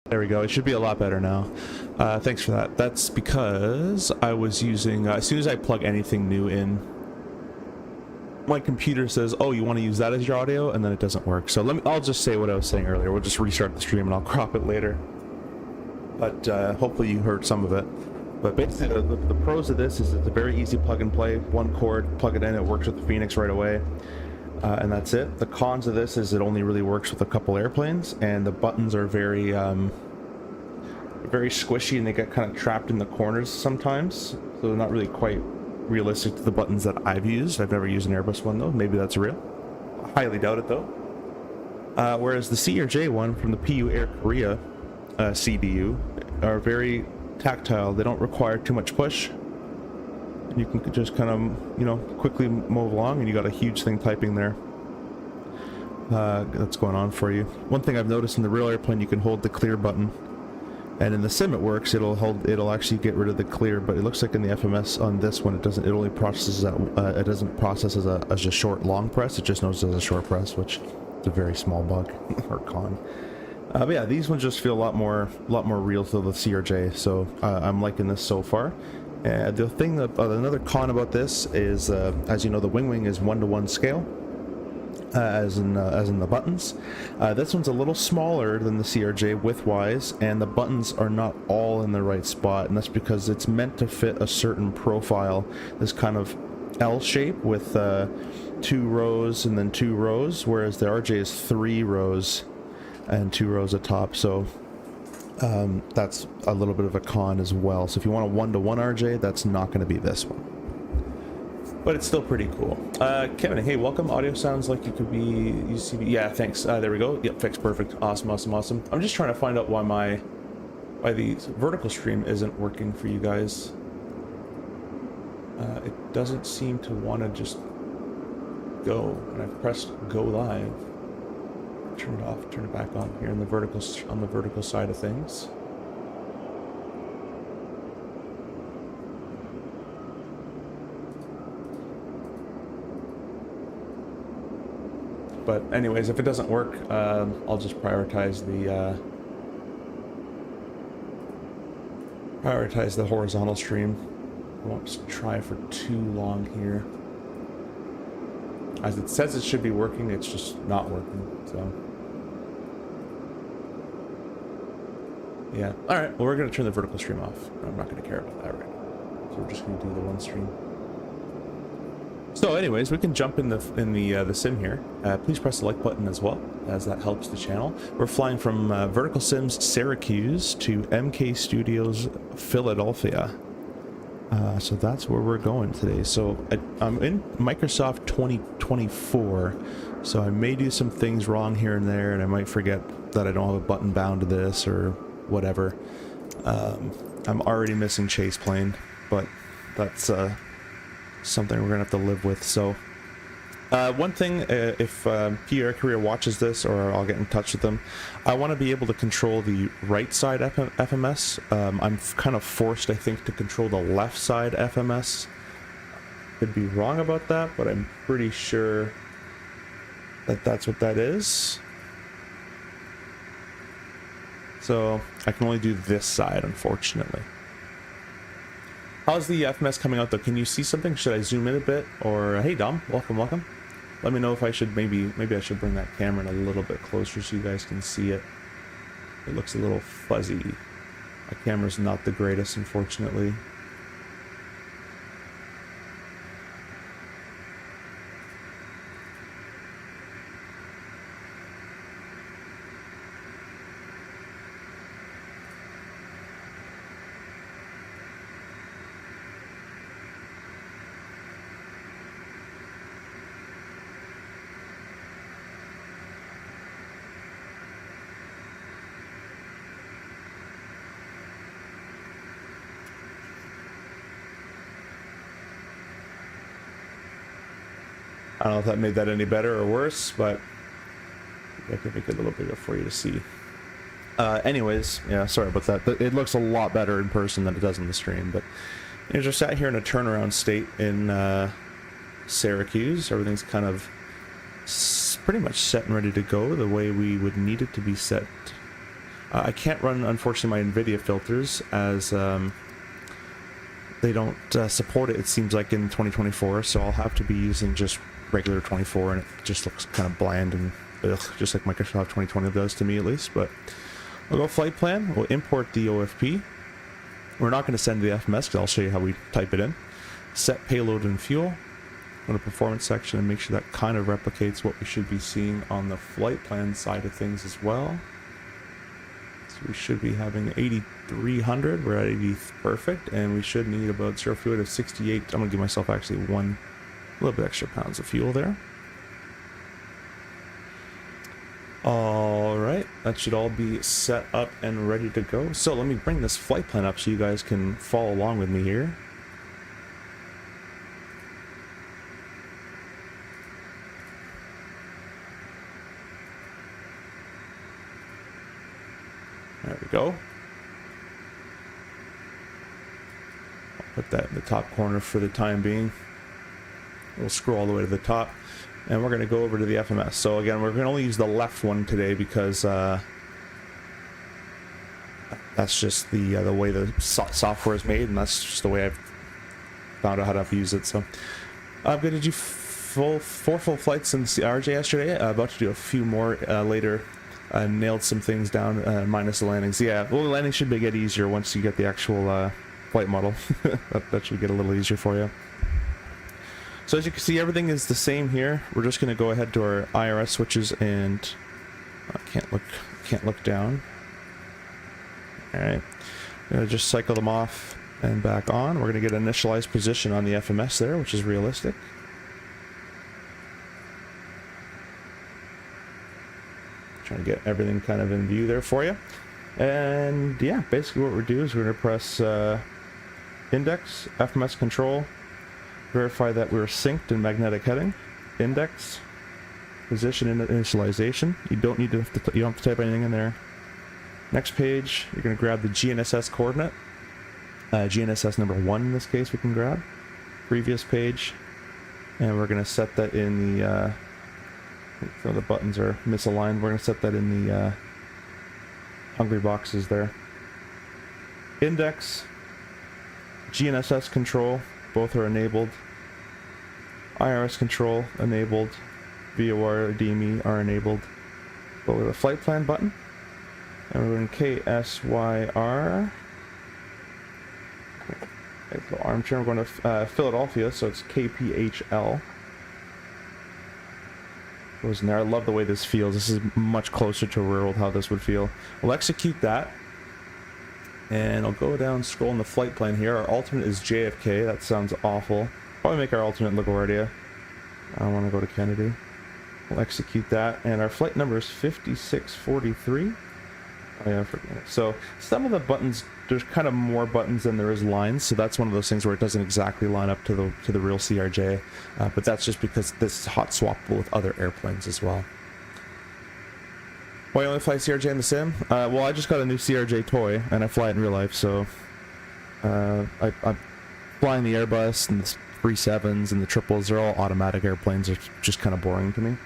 There we go. It should be a lot better now. Thanks for that. That's because I was using, as soon as I plug anything new in, my computer says, oh, you want to use that as your audio? And then it doesn't work. So I'll just say what I was saying earlier. We'll just restart the stream and I'll crop it later. But hopefully you heard some of it. But basically, the pros of this is it's a very easy plug and play. One cord, plug it in, it works with the Phoenix right away. And that's it. The cons of this is it only really works with a couple airplanes, and the buttons are very squishy and they get kind of trapped in the corners sometimes. So they're not really quite realistic to the buttons that I've used. I've never used an Airbus one though. Maybe that's real. I highly doubt it though. Whereas the CRJ one from the PU Air Korea CDU are very tactile. They don't require too much push. You can just kind of, you know, quickly move along, and you got a huge thing typing there. That's going on for you. One thing I've noticed in the real airplane, you can hold the clear button, and in the sim it works. It'll actually get rid of the clear, but it looks like in the FMS on this one, it doesn't. It only processes that. It doesn't process as a short long press. It just knows as a short press, which is a very small bug or con. But yeah, these ones just feel a lot more real to the CRJ. So I'm liking this so far. The thing that another con about this is, as you know, the wing is 1-to-1 scale, as in the buttons. This one's a little smaller than the CRJ width-wise, and the buttons are not all in the right spot, and that's because it's meant to fit a certain profile, this kind of L shape with 2 rows and then 2 rows, whereas the RJ is 3 rows and 2 rows atop. So that's a little bit of a con as well. So if you want a 1-to-1 RJ, that's not going to be this one, but it's still pretty cool. Kevin, hey, welcome. Audio sounds like you could be UCB. Yeah, thanks. There we go. Yep, fixed. Perfect. Awesome. I'm just trying to find out why the vertical stream isn't working for you guys. It doesn't seem to want to just go, and I've pressed go live. Turn it off, turn it back on here on the vertical side of things. But anyways, if it doesn't work, I'll just prioritize the horizontal stream. I won't just try for too long here. As it says it should be working, it's just not working, so. Yeah, alright, well, we're going to turn the vertical stream off. I'm not going to care about that right now. So we're just going to do the one stream. So anyways, we can jump in the sim here. Please press the like button as well, as that helps the channel. We're flying from Vertical Sims Syracuse to MK Studios Philadelphia. So that's where we're going today. So I'm in Microsoft 2024, so I may do some things wrong here and there, and I might forget that I don't have a button bound to this or whatever. I'm already missing chase plane, but that's something we're gonna have to live with. So one thing, if PU Air Korea watches this, or I'll get in touch with them, I want to be able to control the right side FMS. I'm kind of forced, I think, to control the left side FMS. Could be wrong about that, but I'm pretty sure that that's what that is. So I can only do this side, unfortunately. How's the FMS coming out though? Can you see something? Should I zoom in a bit? Or hey Dom, welcome. Let me know if I should maybe I should bring that camera in a little bit closer so you guys can see it. It looks a little fuzzy. My camera's not the greatest, unfortunately. I don't know if that made that any better or worse, but I could make it a little bigger for you to see. Anyways, yeah, sorry about that. It looks a lot better in person than it does in the stream, but you know, just sat here in a turnaround state in Syracuse. Everything's kind of pretty much set and ready to go the way we would need it to be set. I can't run, unfortunately, my NVIDIA filters as they don't support it, it seems like, in 2024, so I'll have to be using just regular 24, and it just looks kind of bland and ugh, just like Microsoft 2020 does to me, at least. But we'll go flight plan. We'll import the OFP. We're not going to send the FMS because I'll show you how we type it in. Set payload and fuel. Go to performance section and make sure that kind of replicates what we should be seeing on the flight plan side of things as well. So we should be having 8,300. We're at 80, perfect, and we should need about 0 fuel of 68. I'm going to give myself actually a little bit extra pounds of fuel there. Alright, that should all be set up and ready to go. So let me bring this flight plan up so you guys can follow along with me here. There we go. I'll put that in the top corner for the time being. We'll scroll all the way to the top, and we're going to go over to the FMS. So again, we're going to only use the left one today because that's just the way the software is made, and that's just the way I've found out how to use it. So I'm going to do four full flights in the CRJ yesterday. About to do a few more later. Nailed some things down, minus the landings. Yeah, well, the landing should get easier once you get the actual flight model. that should get a little easier for you. So as you can see, everything is the same here. We're just going to go ahead to our IRS switches, and I can't look down. All right, I'm going to just cycle them off and back on. We're going to get an initialized position on the FMS there, which is realistic. Trying to get everything kind of in view there for you. And yeah, basically what we're doing is we're going to press index, FMS control, verify that we're synced in magnetic heading, index, position and initialization. You don't have to type anything in there. Next page, you're going to grab the GNSS coordinate. GNSS number 1 in this case we can grab. Previous page. And we're going to set that in the so the buttons are misaligned. We're going to set that in the hungry boxes there. Index, GNSS control, both are enabled. IRS control enabled. VOR, DME are enabled. Go with a flight plan button. And we're in KSYR. Okay, armchair. We're going to Philadelphia, so it's KPHL. Goes in there. I love the way this feels. This is much closer to real world how this would feel. We'll execute that, and I'll go down, scroll in the flight plan here. Our alternate is JFK. That sounds awful. Probably make our alternate LaGuardia. I don't want to go to Kennedy. We'll execute that, and our flight number is 5643. Oh yeah, so some of the buttons, there's kind of more buttons than there is lines, so that's one of those things where it doesn't exactly line up to the real CRJ, but that's just because this is hot swappable with other airplanes as well. Why only fly CRJ in the sim? Well, I just got a new CRJ toy, and I fly it in real life, so I'm flying the Airbus and the 37s and the triples. They're all automatic airplanes. They're just kind of boring to me.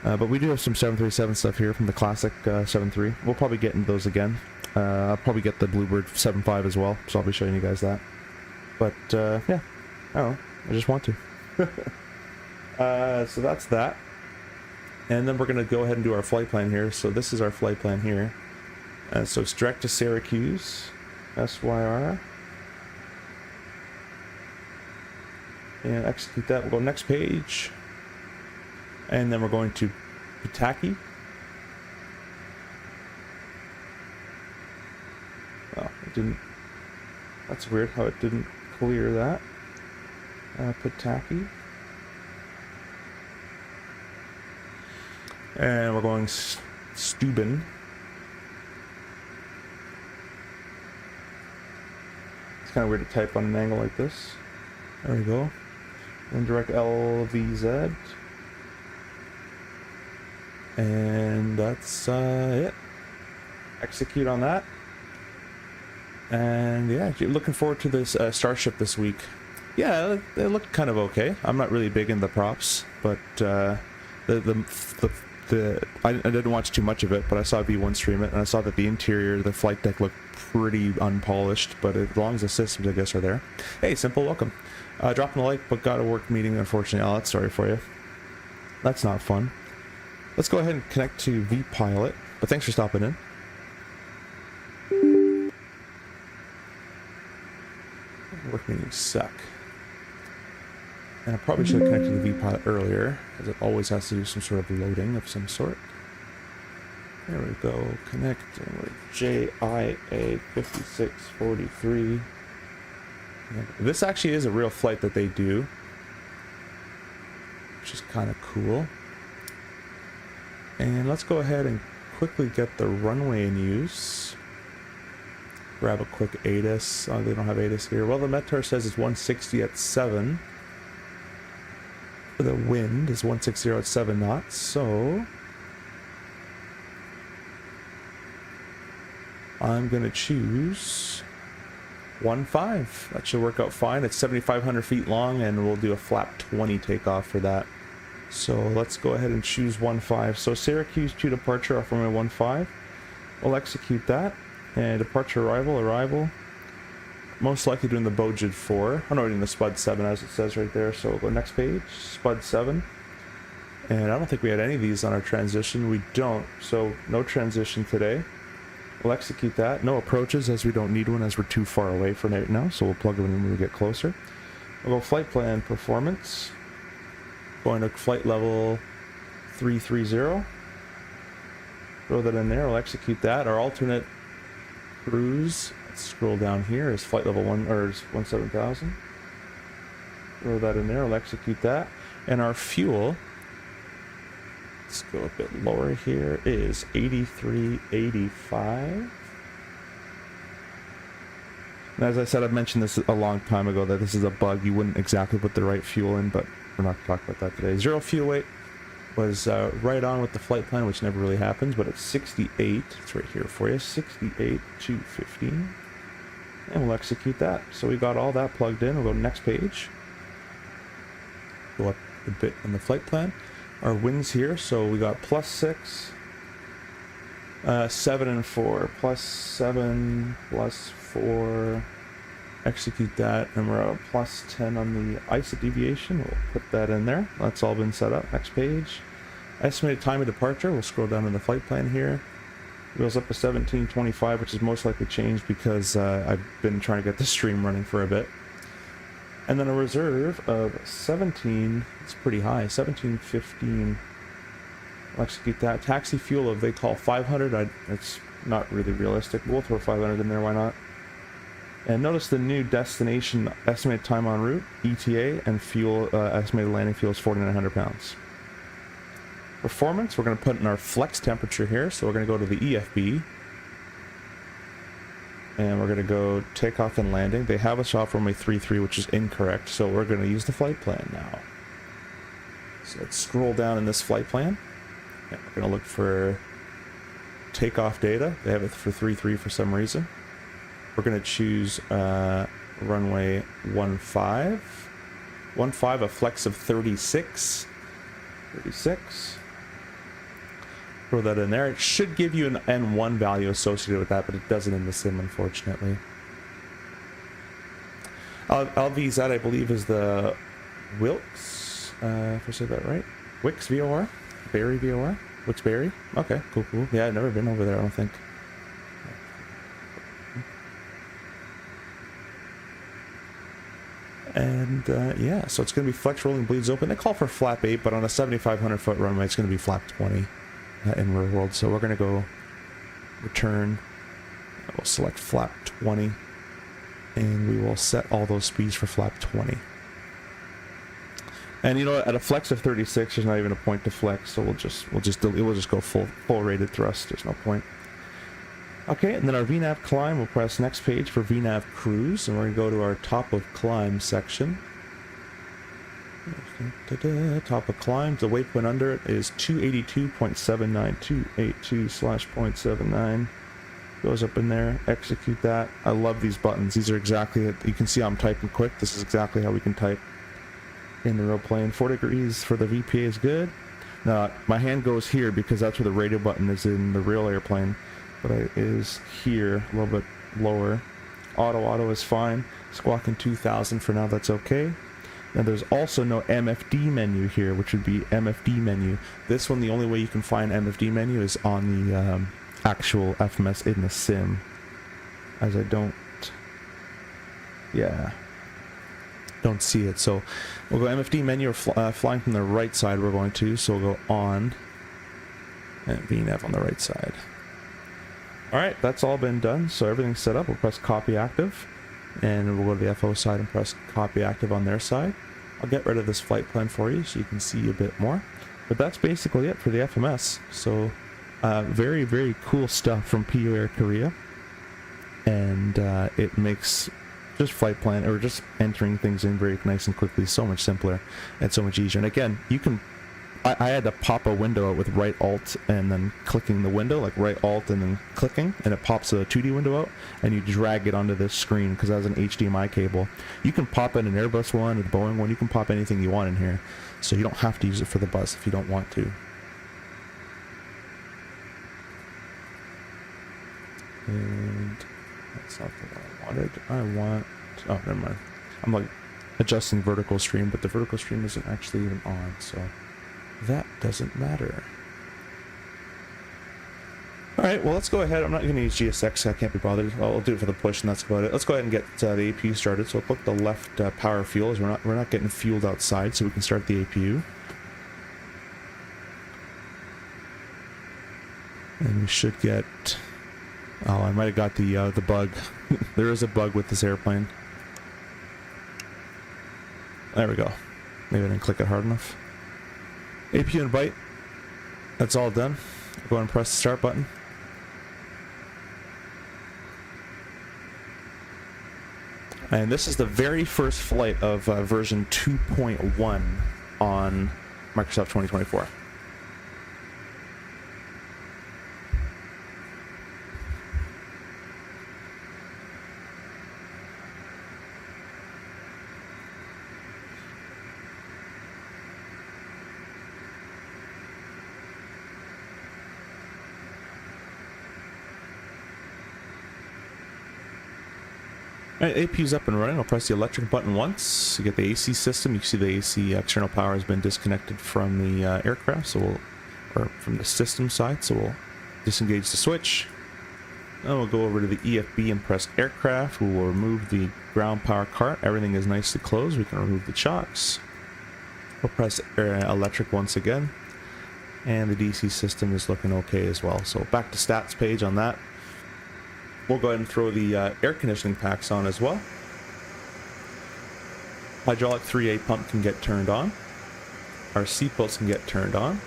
But we do have some 737 stuff here from the classic 7.3. We'll probably get into those again. I'll probably get the Bluebird 7.5 as well, so I'll be showing you guys that. But yeah, I don't know. I just want to. So that's that. And then we're going to go ahead and do our flight plan here. So this is our flight plan here. So it's direct to Syracuse, SYR. And execute that. We'll go next page. And then we're going to Pataki. Oh, it didn't. That's weird how it didn't clear that. Pataki. And we're going Steuben. It's kind of weird to type on an angle like this. There we go. And direct LVZ. And that's it. Execute on that. And yeah, looking forward to this Starship this week. Yeah, it looked kind of okay. I'm not really big into the props, but the I didn't watch too much of it, but I saw V1 stream it, and I saw that the interior, the flight deck looked pretty unpolished, but as long as the systems, I guess, are there. Hey, Simple, welcome. Dropping a like, but got a work meeting, unfortunately. Oh, that's sorry for you. That's not fun. Let's go ahead and connect to vPilot, but thanks for stopping in. Work meeting suck. And I probably should have connected to vPilot earlier, because it always has to do some sort of loading of some sort. There we go, connecting with JIA 5643. This actually is a real flight that they do, which is kind of cool. And let's go ahead and quickly get the runway in use. Grab a quick ATIS. Oh, they don't have ATIS here. Well, the Metar says it's 160 at 7. The wind is 160 at 7 knots, so I'm going to choose 1.5. That should work out fine. It's 7,500 feet long, and we'll do a flap 20 takeoff for that. So let's go ahead and choose 1.5. So Syracuse to departure off runway 1.5. We'll execute that. And departure arrival. Most likely doing the Bojid 4. Oh no, doing the Spud 7 as it says right there. So we'll go next page, Spud 7. And I don't think we had any of these on our transition. We don't, so no transition today. We'll execute that. No approaches, as we don't need one, as we're too far away from it now, so we'll plug them in when we get closer. We'll go flight plan performance. Going to flight level 330. Throw that in there, we'll execute that. Our alternate cruise, let's scroll down here, is flight level 17,000. Throw that in there, we'll execute that. And our fuel, let's go a bit lower here, is 8385. And as I said, I've mentioned this a long time ago that this is a bug. You wouldn't exactly put the right fuel in, but we're not going to talk about that today. Zero fuel weight was right on with the flight plan, which never really happens, but it's 68. It's right here for you, 68,215. And we'll execute that. So we got all that plugged in. We'll go to next page. Go up a bit on the flight plan. Our winds here, so we got +6, 7 and 4, +7, +4, execute that, and we're at +10 on the ISA deviation. We'll put that in there. That's all been set up. Next page. Estimated time of departure, we'll scroll down in the flight plan here. Goes up to 1725, which is most likely changed because I've been trying to get the stream running for a bit. And then a reserve of 17, it's pretty high, 1715. I'll execute that. Taxi fuel of they call 500, it's not really realistic. We'll throw 500 in there, why not? And notice the new destination estimated time en route, ETA, and fuel, estimated landing fuel is 4,900 pounds. Performance, we're going to put in our flex temperature here, so we're going to go to the EFB. And we're going to go takeoff and landing. They have us off runway 33, which is incorrect, so we're going to use the flight plan now. So let's scroll down in this flight plan. And we're going to look for takeoff data. They have it for 33 for some reason. We're going to choose runway 15. 15, a flex of 36. 36. Throw that in there. It should give you an N1 value associated with that, but it doesn't in the sim, unfortunately. LVZ, I believe, is the Wilkes, if I said that right. Wix VOR? Barry VOR? Wix-Barry? Okay, cool. Yeah, I've never been over there, I don't think. And yeah, so it's going to be flex rolling bleeds open. They call for flap 8, but on a 7,500 foot runway, it's going to be flap 20 in real world. So we're going to go return. We'll select flap 20, and we will set all those speeds for flap 20. And you know, at a flex of 36, there's not even a point to flex, so we'll just go full rated thrust. There's no point. Okay, and then our VNAV climb, we'll press next page for VNAV cruise, and we're going to go to our top of climb section. Top of climb, the waypoint under it is 282.79, 282/.79. Goes up in there, execute that. I love these buttons. These are exactly it. You can see I'm typing quick. This is exactly how we can type in the real plane. 4 degrees for the VPA is good. My hand goes here because that's where the radio button is in the real airplane, but it is here, a little bit lower. Auto is fine. Squawking 2000 for now, that's okay. Now there's also no MFD menu here, which would be MFD menu. This one, the only way you can find MFD menu is on the actual FMS in the sim. As I don't see it. So we'll go MFD menu, or flying from the right side we're going to, so we'll go on, and VNAV on the right side. Alright, that's all been done, so everything's set up. We'll press copy active, and we'll go to the FO side and press copy active on their side. I'll get rid of this flight plan for you so you can see a bit more. But that's basically it for the FMS. So very, very cool stuff from PU Air Korea. And it makes just flight plan, or just entering things in very nice and quickly, so much simpler and so much easier. And again, you can, I had to pop a window out with right alt and then clicking the window, like right alt and then clicking, and it pops a 2D window out, and you drag it onto this screen because that has an HDMI cable. You can pop in an Airbus one, a Boeing one, you can pop anything you want in here, so you don't have to use it for the bus if you don't want to. And that's not what I wanted. I want, oh, never mind. I'm like adjusting vertical stream, but the vertical stream isn't actually even on, so that doesn't matter. Alright, well, let's go ahead. I'm not going to use GSX, I can't be bothered. I'll do it for the push, and that's about it. Let's go ahead and get the APU started. So we'll click the left power fuel, as we're not getting fueled outside, so we can start the APU. And we should get, oh, I might have got the bug. There is a bug with this airplane. There we go. Maybe I didn't click it hard enough. APU and bite. That's all done. Go ahead and press the start button. And this is the very first flight of version 2.1 on Microsoft 2024. Alright, APU's up and running. I'll press the electric button once. You get the AC system. You can see the AC external power has been disconnected from the aircraft, so or from the system side, so we'll disengage the switch. Then we'll go over to the EFB and press aircraft. We will remove the ground power cart. Everything is nicely closed. We can remove the chocks. We'll press electric once again. And the DC system is looking okay as well. So back to stats page on that. We'll go ahead and throw the air conditioning packs on as well. Hydraulic 3A pump can get turned on. Our seatbelts can get turned on.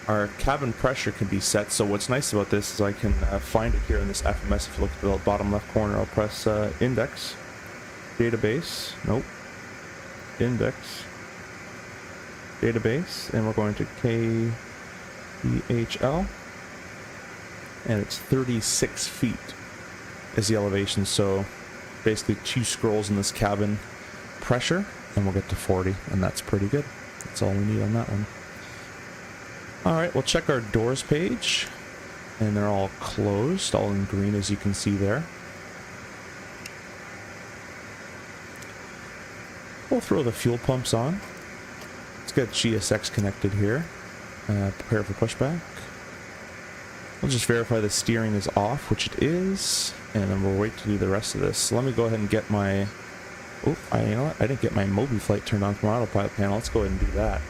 Our cabin pressure can be set. So what's nice about this is I can find it here in this FMS. If you look at the bottom left corner, I'll press index, database, nope, index, database, and we're going to KPHL. And it's 36 feet is the elevation, so basically 2 scrolls in this cabin pressure, and we'll get to 40, and that's pretty good. That's all we need on that one. Alright, we'll check our doors page, and they're all closed, all in green as you can see there. We'll throw the fuel pumps on. Let's get GSX connected here. Prepare for pushback. We'll just verify the steering is off, which it is, and then we'll wait to do the rest of this. So let me go ahead and get my, oh, you know what? I didn't get my Mobi flight turned on from my autopilot panel. Let's go ahead and do that.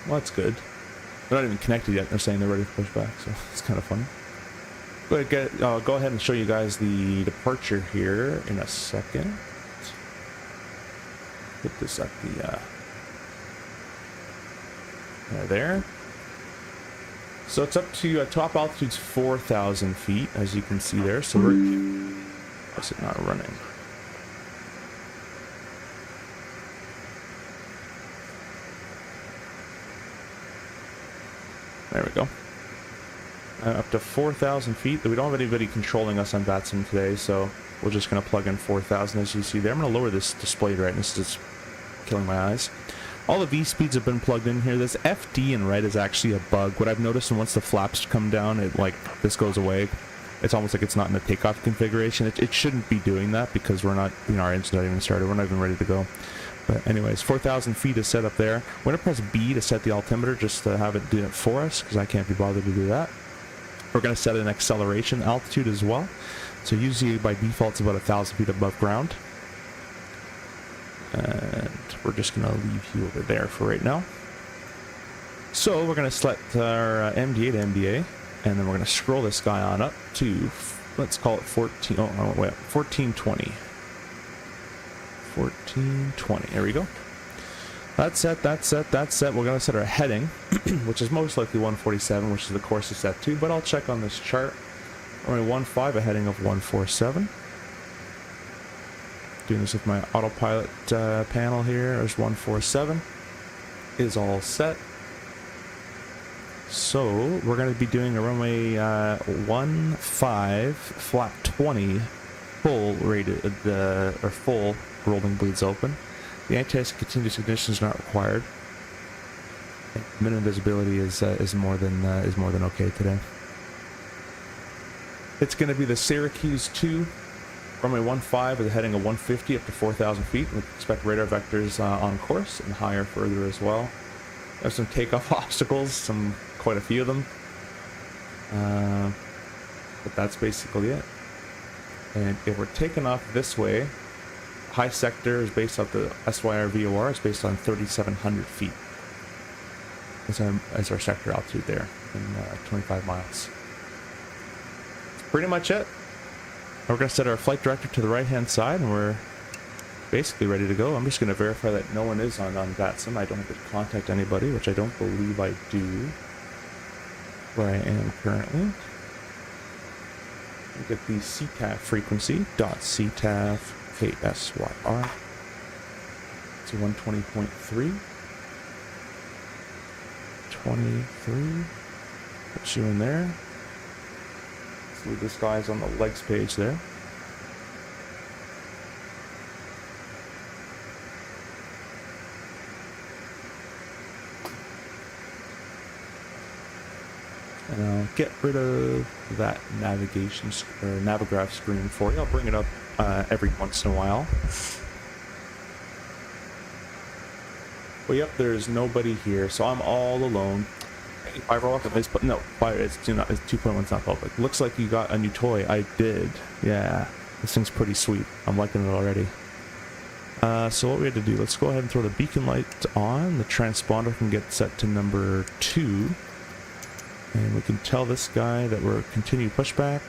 Well, that's good. They're not even connected yet. They're saying they're ready for pushback, so it's kind of funny. Go ahead and show you guys the departure here in a second. Put this at the there. So it's up to top altitude's 4,000 feet, as you can see there. So we're, why is it not running? There we go. up to 4,000 feet. We don't have anybody controlling us on VATSIM today, so we're just going to plug in 4,000 as you see there. I'm going to lower this display brightness. It's killing my eyes. All the V speeds have been plugged in here. This FD in red is actually a bug. What I've noticed, and once the flaps come down, it this goes away. It's almost like it's not in the takeoff configuration. It shouldn't be doing that because we're not, our engine's not even started. We're not even ready to go. But anyways, 4,000 feet is set up there. We're going to press B to set the altimeter just to have it do it for us because I can't be bothered to do that. We're going to set an acceleration altitude as well. So usually by default it's about 1,000 feet above ground. And we're just going to leave you over there for right now. So we're going to select our MDA to MDA. And then we're going to scroll this guy on up to, let's call it 1420. 1420. There we go. That's set, that's set, that's set. We're going to set our heading, which is most likely 147, which is the course is set to, but I'll check on this chart. We're going to 15, a heading of 147. Doing this with my autopilot panel here. There's 147. Is all set. So we're going to be doing a runway 15 flat 20 full rated or full rolling bleeds open. The anti-ice continuous ignition is not required. Minimum visibility is more than okay today. It's going to be the Syracuse 2 runway 15 with a heading of 150 up to 4,000 feet. We expect radar vectors on course and higher further as well. There's some takeoff obstacles, quite a few of them, but that's basically it. And if we're taking off this way, high sector is based off the SYR-VOR. It's based on 3,700 feet as our sector altitude there in 25 miles. That's pretty much it. We're going to set our flight director to the right hand side and we're basically ready to go. I'm just going to verify that no one is on VATSIM. I don't have to contact anybody, which I don't believe I do where I am currently. Look at the CTAF frequency, .CTAF KSYR. It's a 120.3. 23. Put you in there. Let's leave this guy's on the legs page there. And I'll get rid of that navigation or Navigraph screen for you. I'll bring it up every once in a while. Well, yep, there's nobody here, so I'm all alone. I roll up this, but no, it's 2.1's not public. Looks like you got a new toy. I did. Yeah, this thing's pretty sweet. I'm liking it already. So what we had to do, let's go ahead and throw the beacon light on. The transponder can get set to number 2. And we can tell this guy that we're continue pushback.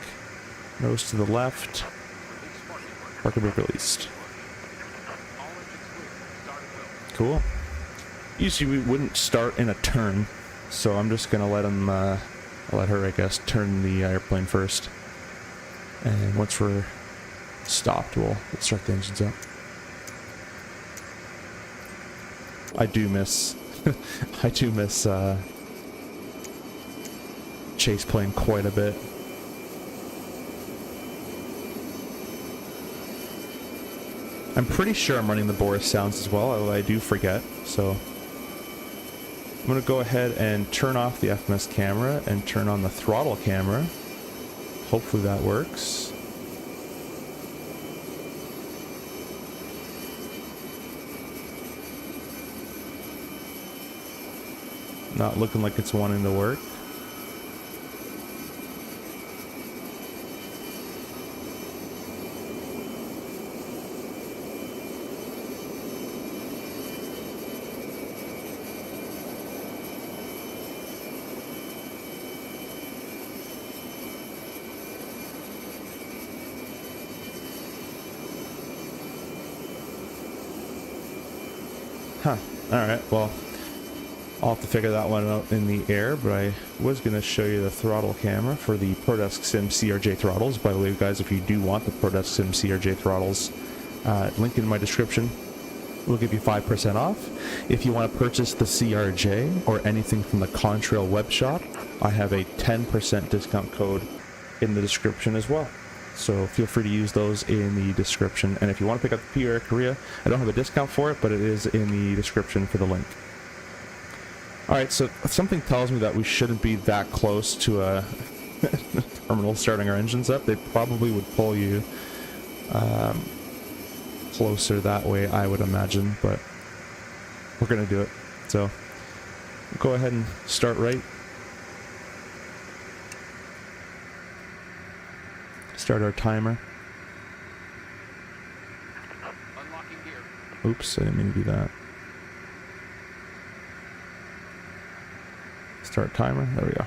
Nose to the left. Parking brake released. Cool. Usually we wouldn't start in a turn, so I'm just gonna let him, let her, I guess, turn the airplane first. And once we're stopped, we'll start the engines up. I do miss, I do miss chase plane quite a bit. I'm pretty sure I'm running the Boris sounds as well, although I do forget, so I'm going to go ahead and turn off the FMS camera and turn on the throttle camera. Hopefully that works. Not looking like it's wanting to work. Huh. Alright, well, I'll have to figure that one out in the air, but I was going to show you the throttle camera for the ProDesk Sim CRJ throttles. By the way, guys, if you do want the ProDesk Sim CRJ throttles, link in my description. we'll give you 5% off. If you want to purchase the CRJ or anything from the Contrail web shop, I have a 10% discount code in the description as well. So feel free to use those in the description. And if you want to pick up the PU Air Korea, I don't have a discount for it, but it is in the description for the link. Alright, so something tells me that we shouldn't be that close to a terminal starting our engines up. They probably would pull you closer that way, I would imagine, but we're going to do it. So go ahead and start right. Start our timer. Unlocking gear. Oops, I didn't mean to do that. Start timer. There we go.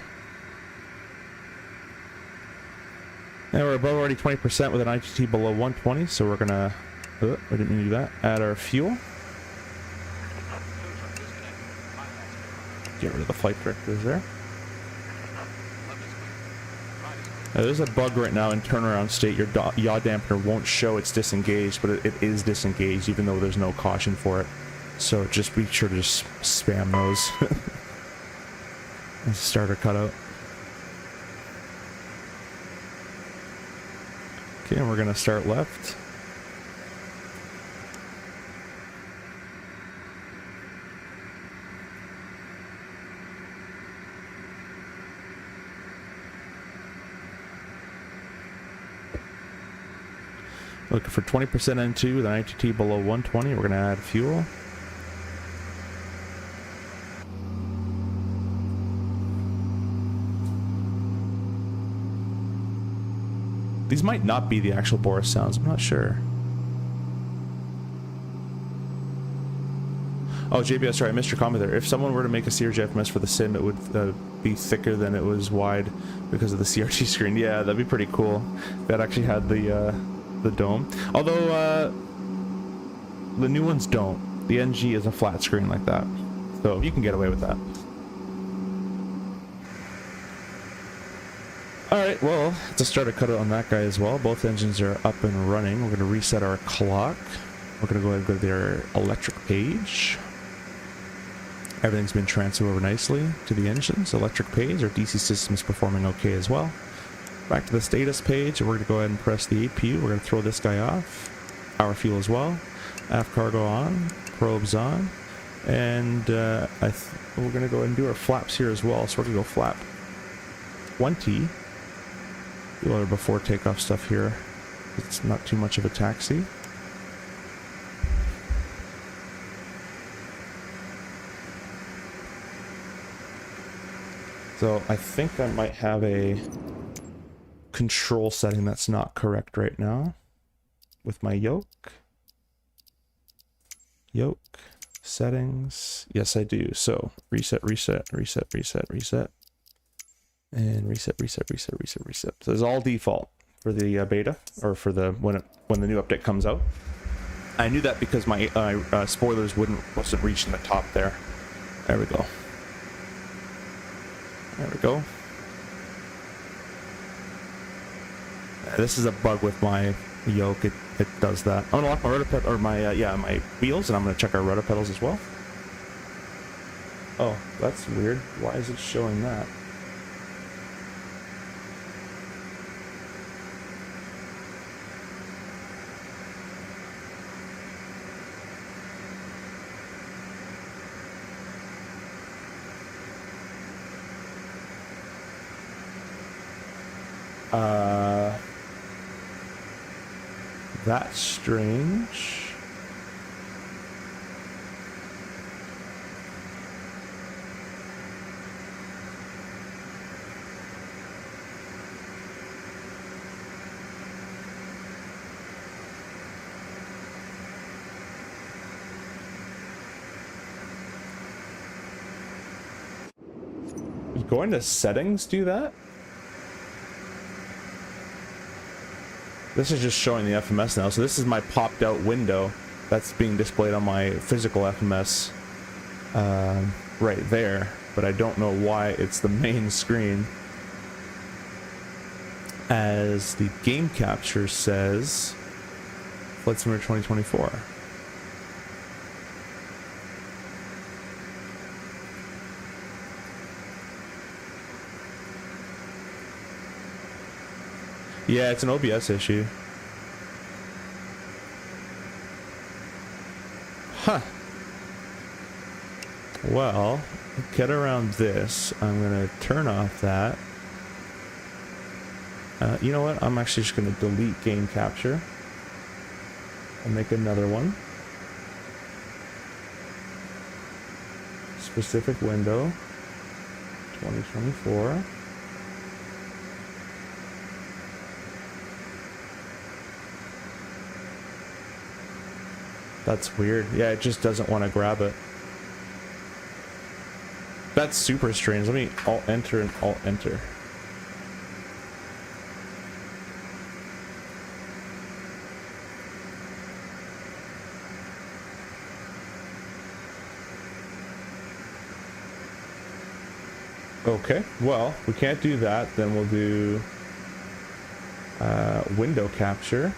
And we're above already 20% with an IGT below 120, so we're gonna... I didn't mean to do that. Add our fuel. Get rid of the flight directors there. Now, there's a bug right now in turnaround state. Your yaw dampener won't show it's disengaged, but it is disengaged even though there's no caution for it. So just be sure to just spam those. Starter cutout. Okay, and we're gonna start left. Looking for 20% N2 with an IGT below 120. We're gonna add fuel. These might not be the actual Boris sounds, I'm not sure. Oh, JBS, sorry, I missed your comment there. If someone were to make a CRJ FMS for the sim, it would be thicker than it was wide because of the CRT screen. Yeah, that'd be pretty cool. That actually had the dome. Although, the new ones don't. The NG is a flat screen like that. So you can get away with that. Alright, well, it's a starter cutout on that guy as well. Both engines are up and running. We're going to reset our clock. We're going to go ahead and go to their electric page. Everything's been transferred over nicely to the engines. Electric page, our DC system is performing okay as well. Back to the status page, and we're going to go ahead and press the APU. We're going to throw this guy off. Power fuel as well. Aft cargo on. Probes on. And we're going to go ahead and do our flaps here as well. So we're going to go flap 20. Do all our before takeoff stuff here. It's not too much of a taxi. So I think I might have a control setting that's not correct right now with my yoke. Yoke settings. Yes, I do. So reset, reset, reset, reset, reset. And reset, reset, reset, reset, reset. So it's all default for the beta, or for the when the new update comes out. I knew that because my spoilers wasn't reaching the top there. There we go. There we go. This is a bug with my yoke. It does that. I'm gonna lock my rotor pedal, or my my wheels, and I'm gonna check our rotor pedals as well. Oh, that's weird. Why is it showing that? That's strange. Going to settings do that? This is just showing the FMS now, so this is my popped out window that's being displayed on my physical FMS right there, but I don't know why it's the main screen. As the game capture says, Flight Simulator 2024. Yeah, it's an OBS issue. Huh. Well, get around this. I'm gonna turn off that. You know what? I'm actually just gonna delete game capture and make another one. Specific window, 2024. That's weird. Yeah, it just doesn't want to grab it. That's super strange. Let me Alt-Enter and Alt-Enter. Okay, well, we can't do that. Then we'll do window capture.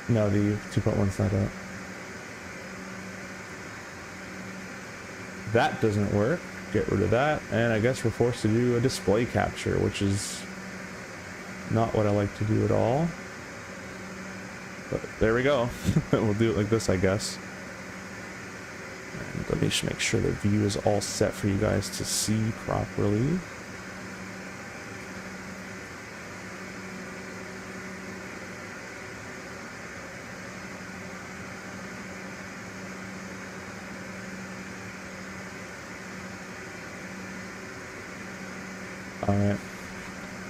No, the 2.1's not out. That doesn't work. Get rid of that. And I guess we're forced to do a display capture, which is not what I like to do at all. But there we go. We'll do it like this, I guess. And let me just make sure the view is all set for you guys to see properly. Alright.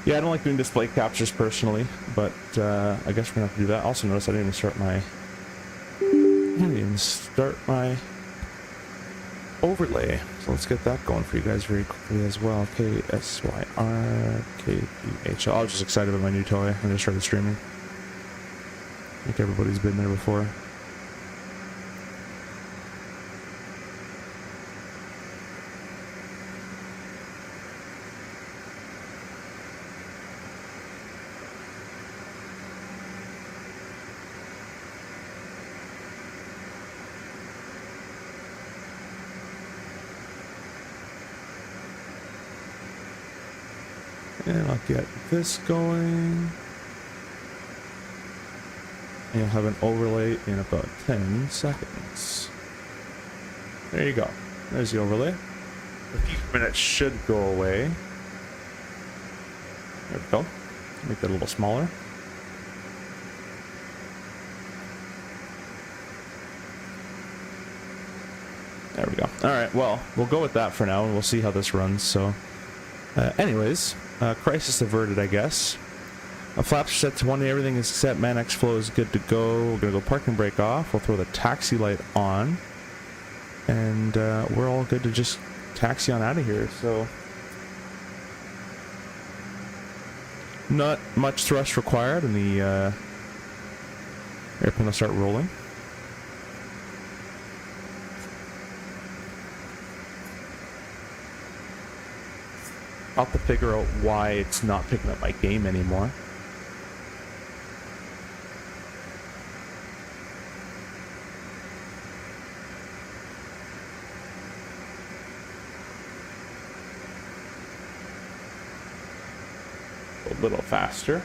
Yeah, I don't like doing display captures personally, but I guess we're gonna have to do that. Also notice I didn't even start my overlay. So let's get that going for you guys very quickly as well. SYR-PHL. I was just excited about my new toy. I just started streaming. I think everybody's been there before. And I'll get this going. And you'll have an overlay in about 10 seconds. There you go. There's the overlay. The few minutes should go away. There we go. Make that a little smaller. There we go. Alright, well, we'll go with that for now and we'll see how this runs. So, anyways. Crisis averted, I guess. Flaps are set to 1, everything is set, man X flow is good to go. We're gonna go parking brake off, we'll throw the taxi light on, and we're all good to just taxi on out of here. So, not much thrust required, and the airplane will start rolling. I'll have to figure out why it's not picking up my game anymore. A little faster.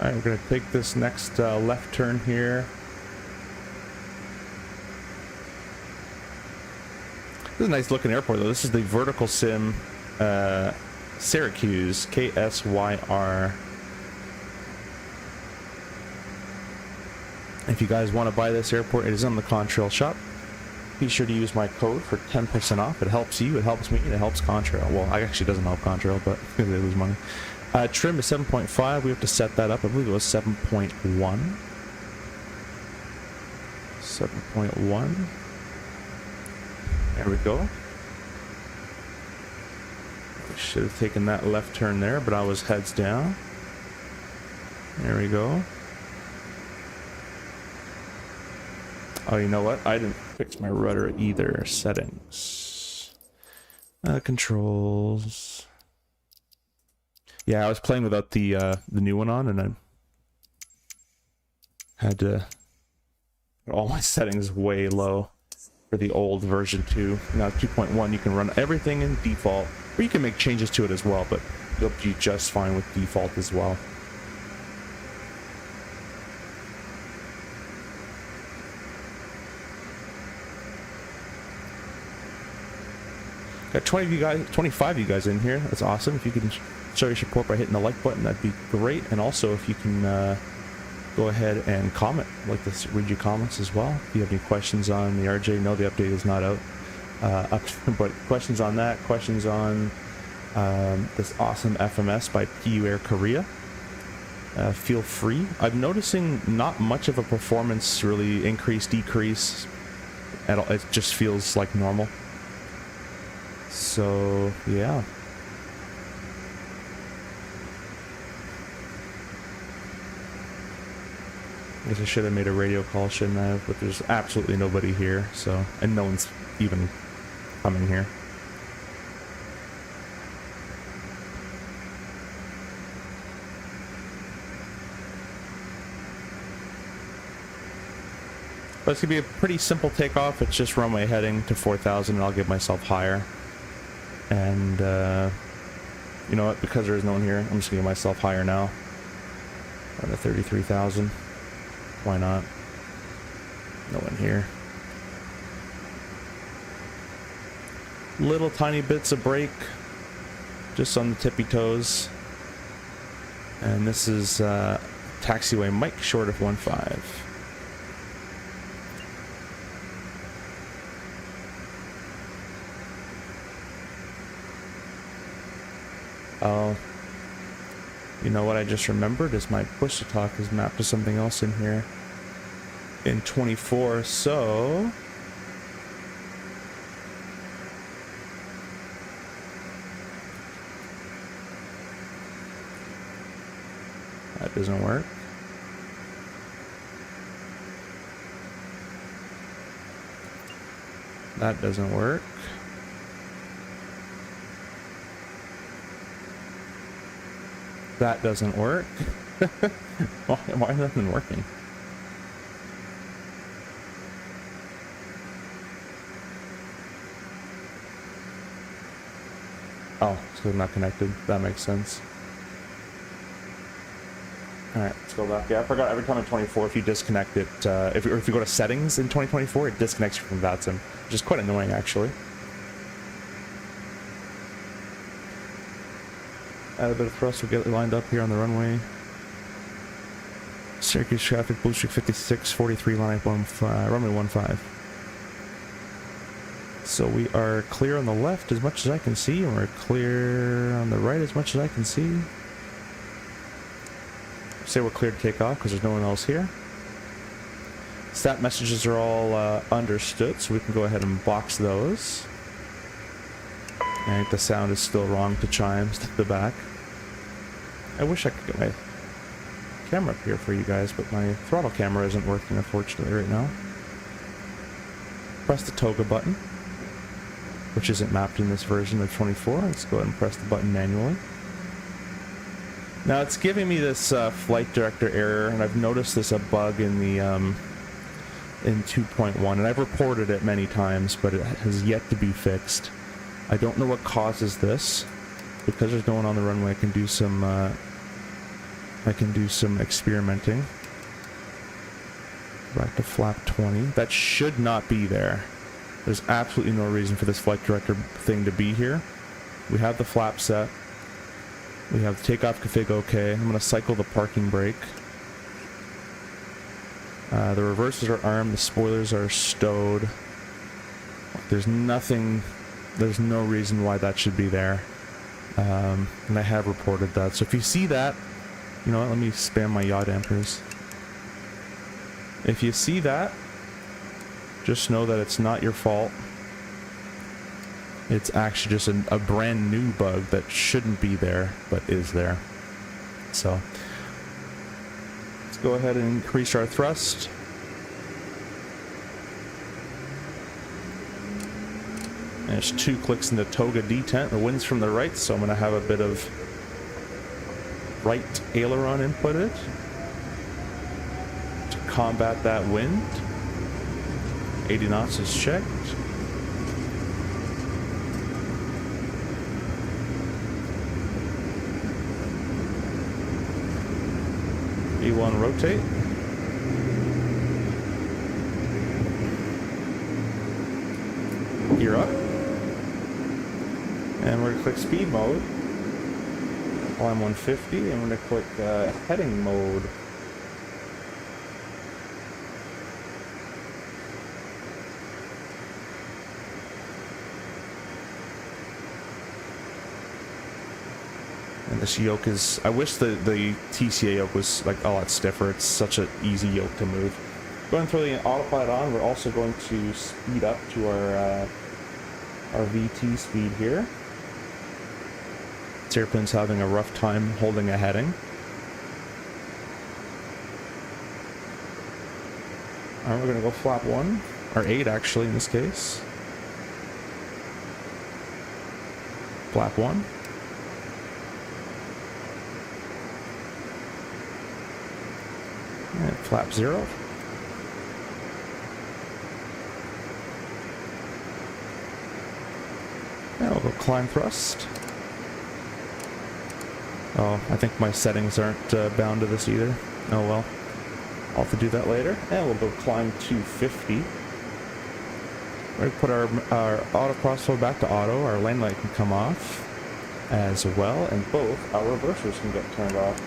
Alright, we're going to take this next left turn here. This is a nice looking airport though. This is the Vertical Sim Syracuse KSYR. If you guys want to buy this airport, it is on the Contrail shop. Be sure to use my code for 10% off. It helps you, it helps me, and it helps Contrail. Well, it actually doesn't help Contrail, but they lose money. Trim is 7.5. We have to set that up. I believe it was 7.1. 7.1. There we go. Should have taken that left turn there, but I was heads down. There we go. Oh, you know what? I didn't fix my rudder either. Settings. Controls. Yeah, I was playing without the new one on, and I had to put all my settings way low for the old version 2. Now 2.1, you can run everything in default, or you can make changes to it as well, but it'll be just fine with default as well. Got 20 of you guys, 25 of you guys in here. That's awesome. If you can show your support by hitting the like button, that'd be great. And also, if you can go ahead and comment, I'd like to read your comments as well. If you have any questions on the RJ, no, the update is not out. But questions on that, questions on this awesome FMS by PU Air Korea, feel free. I'm noticing not much of a performance really increase, decrease at all. It just feels like normal. So, yeah. I guess I should have made a radio call, shouldn't I have? But there's absolutely nobody here, so... And no one's even coming here. But it's going to be a pretty simple takeoff. It's just runway heading to 4,000, and I'll give myself higher. And, you know what? Because there's no one here, I'm just going to give myself higher now. Around to 33,000. Why not? No one here. Little tiny bits of brake. Just on the tippy toes. And this is taxiway Mike, short of 1.5. Oh, you know what I just remembered is my push to talk is mapped to something else in here in 24, so that doesn't work. That doesn't work. That doesn't work. Why is nothing working? Oh, so not connected. That makes sense. Alright, let's go back. Yeah, I forgot every time in 24, if you disconnect it, if you go to settings in 2024, it disconnects you from VATSIM, which is quite annoying, actually. Add a bit of thrust, we'll get it lined up here on the runway. Syracuse traffic, Blue Streak 56, 43, line up runway 15. So we are clear on the left as much as I can see, and we're clear on the right as much as I can see. Say we're clear to take off because there's no one else here. Stat messages are all understood, so we can go ahead and box those. I think the sound is still wrong to chimes to the back. I wish I could get my camera up here for you guys, but my throttle camera isn't working, unfortunately, right now. Press the toga button, which isn't mapped in this version of 24. Let's go ahead and press the button manually. Now it's giving me this flight director error, and I've noticed this a bug in the in 2.1, and I've reported it many times, but it has yet to be fixed. I don't know what causes this. Because there's no one on the runway, I can do some experimenting. Back to flap 20. That should not be there. There's absolutely no reason for this flight director thing to be here. We have the flap set. We have the takeoff config okay. I'm going to cycle the parking brake. The reversers are armed. The spoilers are stowed. There's nothing... There's no reason why that should be there. And I have reported that. So if you see that, you know what, let me spam my yaw dampers. If you see that, just know that it's not your fault. It's actually just a brand new bug that shouldn't be there, but is there. So let's go ahead and increase our thrust. And there's 2 clicks in the toga detent. The wind's from the right, so I'm going to have a bit of right aileron inputted to combat that wind. 80 knots is checked. E1 rotate. Gear up. And we're going to click speed mode. Climb 150, and we're going to click heading mode. And this yoke is, I wish the TCA yoke was like a lot stiffer. It's such an easy yoke to move. Going through the autopilot on, we're also going to speed up to our VT speed here. This airplane's having a rough time holding a heading. Alright, we're going to go flap 1, or 8 actually in this case. Flap 1. And flap 0. And we'll go climb thrust. Oh, I think my settings aren't bound to this either. Oh well. I'll have to do that later. And we'll go climb 250. We're going to put our auto crossflow back to auto. Our lane light can come off as well. And both our reversers can get turned off.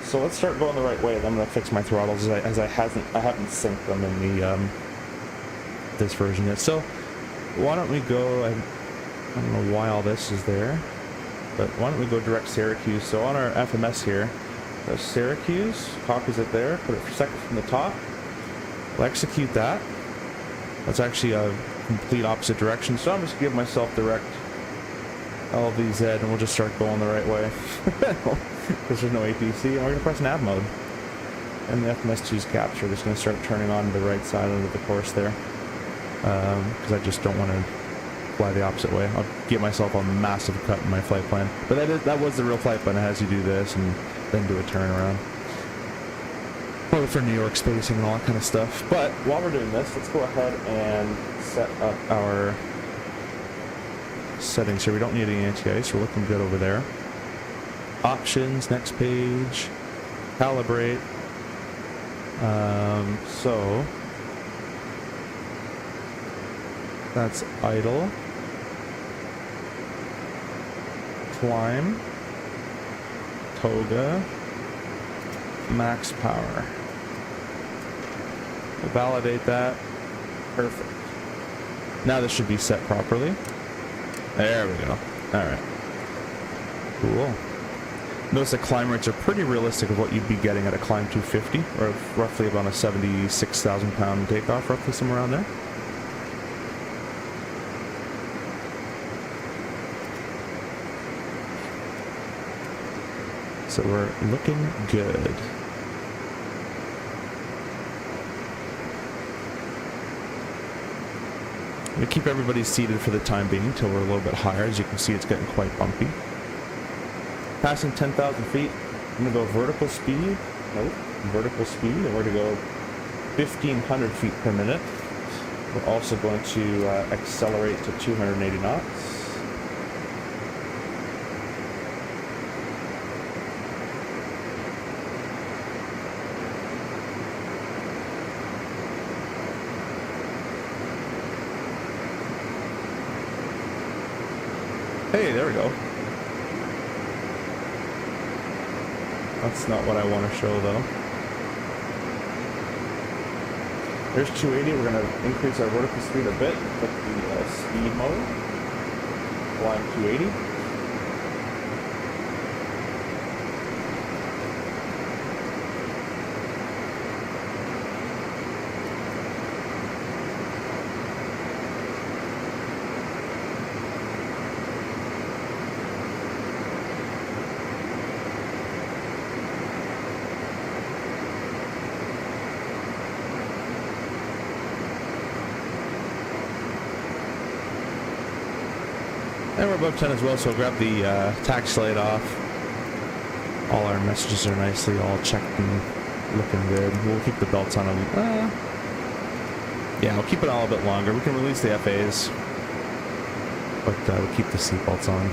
So let's start going the right way. I'm going to fix my throttles as I haven't synced them in the this version yet. So why don't we go? I don't know why all this is there, but why don't we go direct Syracuse? So on our FMS here, there's Syracuse, copies it there, put it second from the top. We'll execute that. That's actually a complete opposite direction. So I'm just gonna give myself direct LVZ, and we'll just start going the right way. Because there's no ATC, and we're going to press nav mode. And the FMS2's capture. Just going to start turning on the right side of the course there. Because I just don't want to fly the opposite way. I'll give myself a massive cut in my flight plan. But that was the real flight plan. It has you do this and then do a turnaround. Or for New York spacing and all that kind of stuff. But while we're doing this, let's go ahead and set up our settings here. We don't need any anti-ice. We're looking good over there. Options, next page, calibrate. So that's idle, climb, toga, max power. We'll validate that. Perfect. Now this should be set properly. There we go. All right. Cool. Notice the climb rates are pretty realistic of what you'd be getting at a climb 250, or roughly about a 76,000 pound takeoff, roughly somewhere around there. So we're looking good. We keep everybody seated for the time being until we're a little bit higher. As you can see, it's getting quite bumpy. Passing 10,000 feet, I'm going to go vertical speed. Nope, vertical speed, and we're going to go 1,500 feet per minute. We're also going to accelerate to 280 knots. Hey, there we go. That's not what I want to show, though. There's 280. We're going to increase our vertical speed a bit. Click the speed mode. Flying 280. And we're above 10 as well, so I'll grab the tax light off. All our messages are nicely all checked and looking good. We'll keep the belts on them. Yeah, we'll keep it all a bit longer. We can release the FAs, but we'll keep the seatbelts on.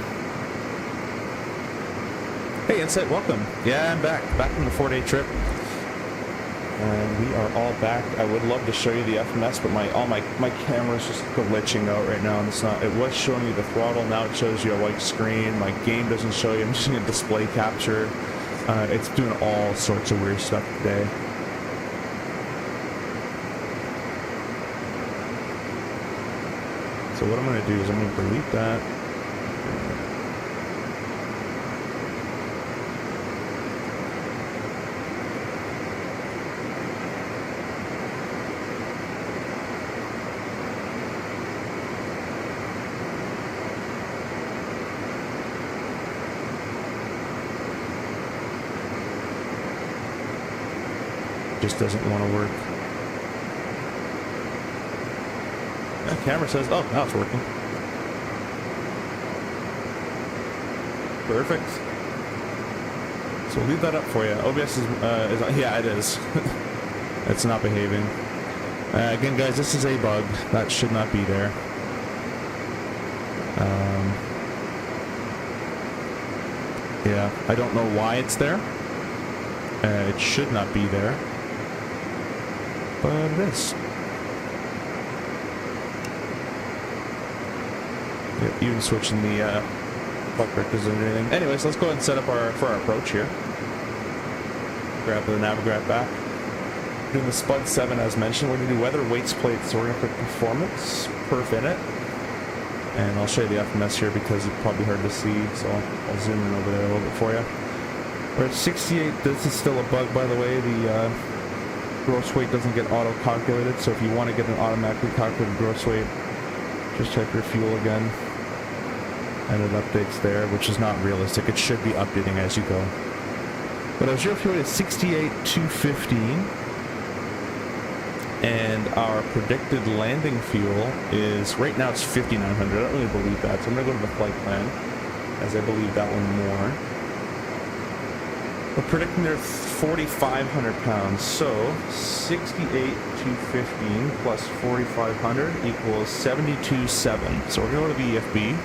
Hey, Insight, welcome. Yeah, I'm back. Back from the 4-day trip. And we are all back. I would love to show you the FMS, but my camera's just glitching out right now, and it's not. It was showing you the throttle. Now it shows you a white screen. My game doesn't show you. I'm just using a display capture. It's doing all sorts of weird stuff today. So what I'm going to do is I'm going to delete that. Just doesn't want to work. That camera says, oh, now it's working. Perfect. So we'll leave that up for you. OBS is yeah, it is. It's not behaving. Again, guys, this is a bug. That should not be there. Yeah, I don't know why it's there. It should not be there. But it is. Yep, even switching the buck vectors and everything. Anyways, let's go ahead and set up for our approach here. Grab the Navigraph back. Doing the Spud 7 as mentioned. We're going to do weather, weights, plates. So we're going to put performance, perf in it. And I'll show you the FMS here because it's probably hard to see. So I'll zoom in over there a little bit for you. We're at 68. This is still a bug, by the way. The gross weight doesn't get auto-calculated, so if you want to get an automatically calculated gross weight, just check your fuel again, and it updates there, which is not realistic. It should be updating as you go. But our zero fuel weight is 68,215, and our predicted landing fuel is, right now it's 5,900. I don't really believe that, so I'm going to go to the flight plan, as I believe that one more. We're predicting they're 4,500 pounds, so 68,215 plus 4,500 equals 72,700. So we're going to go to the EFB.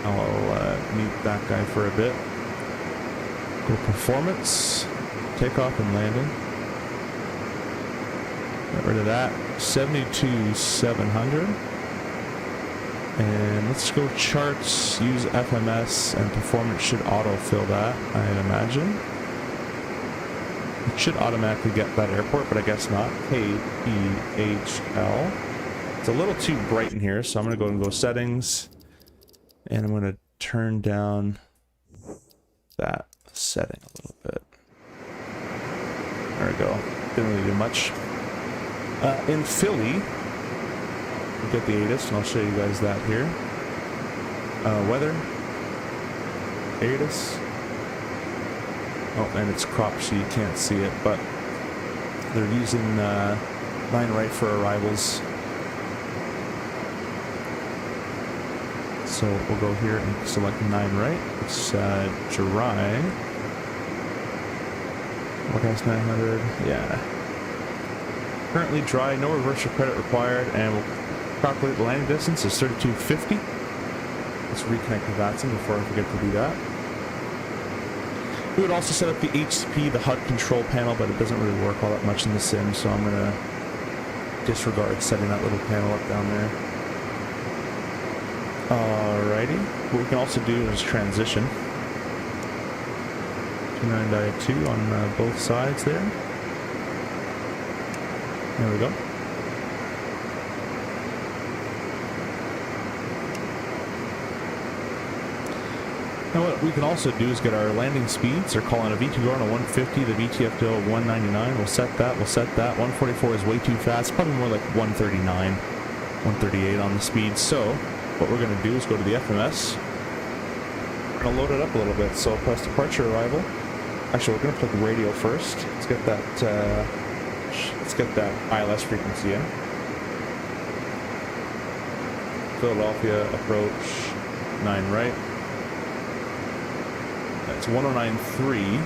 I'll mute that guy for a bit. Go performance, takeoff and landing. Get rid of that. 72,700. And let's go charts, use FMS, and performance should autofill that, I'd imagine. It should automatically get that airport, but I guess not. PHL. It's a little too bright in here, so I'm going to go and go settings. And I'm going to turn down that setting a little bit. There we go. Didn't really do much. In Philly, we'll get the ATIS, and I'll show you guys that here. Weather. ATIS. Oh, and it's cropped so you can't see it, but they're using 9 right for arrivals. So we'll go here and select 9 right. It's dry. Forecast 900. Yeah. Currently dry, no reverse or credit required, and we'll calculate the landing distance is 3250. Let's reconnect the VATSIM before I forget to do that. We would also set up the HCP, the HUD control panel, but it doesn't really work all that much in the sim, so I'm going to disregard setting that little panel up down there. Alrighty. What we can also do is transition. 29.2 on both sides there. There we go. Now what we can also do is get our landing speeds. They're calling a V2 on a 150, the VTF to 199. We'll set that, 144 is way too fast, probably more like 139, 138 on the speed. So what we're going to do is go to the FMS. We're going to load it up a little bit. So press departure arrival. Actually, we're going to put the radio first. Let's get that ILS frequency in. Philadelphia, approach 9 right. That's 109.3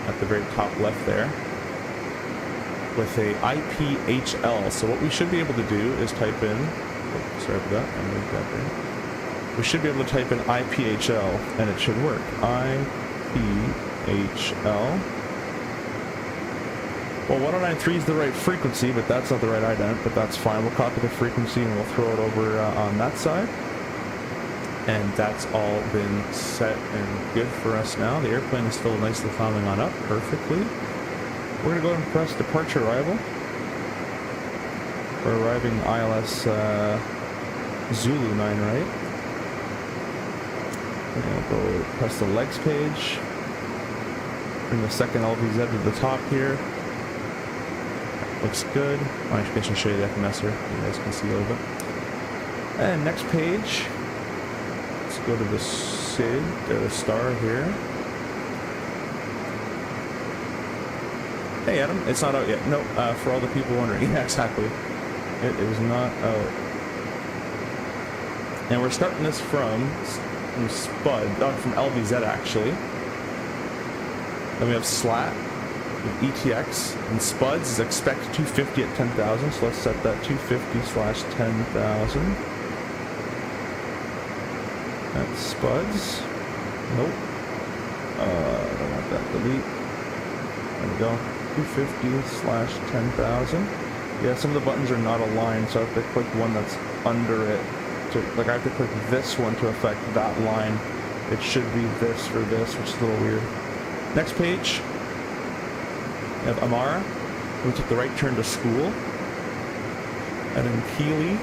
at the very top left there with a IPHL. So what we should be able to do is type in, oh, sorry about that, I moved that there. We should be able to type in IPHL and it should work. IPHL. Well, 109.3 is the right frequency, but that's not the right ident, but that's fine. We'll copy the frequency and we'll throw it over on that side. And that's all been set and good for us now. The airplane is still nicely climbing on up perfectly. We're going to go ahead and press departure arrival. We're arriving ILS Zulu 9 right. And we'll go press the legs page. Bring the second LVZ to the top here. Looks good. I should show you the FMS here. You guys can see a little bit. And next page. Let's go to the SID, the star here. Hey Adam, it's not out yet. No, for all the people wondering. Yeah, exactly. It is not out. And we're starting this from Spud, from LVZ actually. Then we have SLAT. ETX and Spuds is expect 250 at 10,000, so let's set that 250/10,000. That's Spuds. Nope. I don't want that. Delete. There we go. 250/10,000. Yeah, some of the buttons are not aligned, so I have to click one that's under it. Like I have to click this one to affect that line. It should be this for this, which is a little weird. Next page. We have Amara. We took the right turn to school. And then Keeley.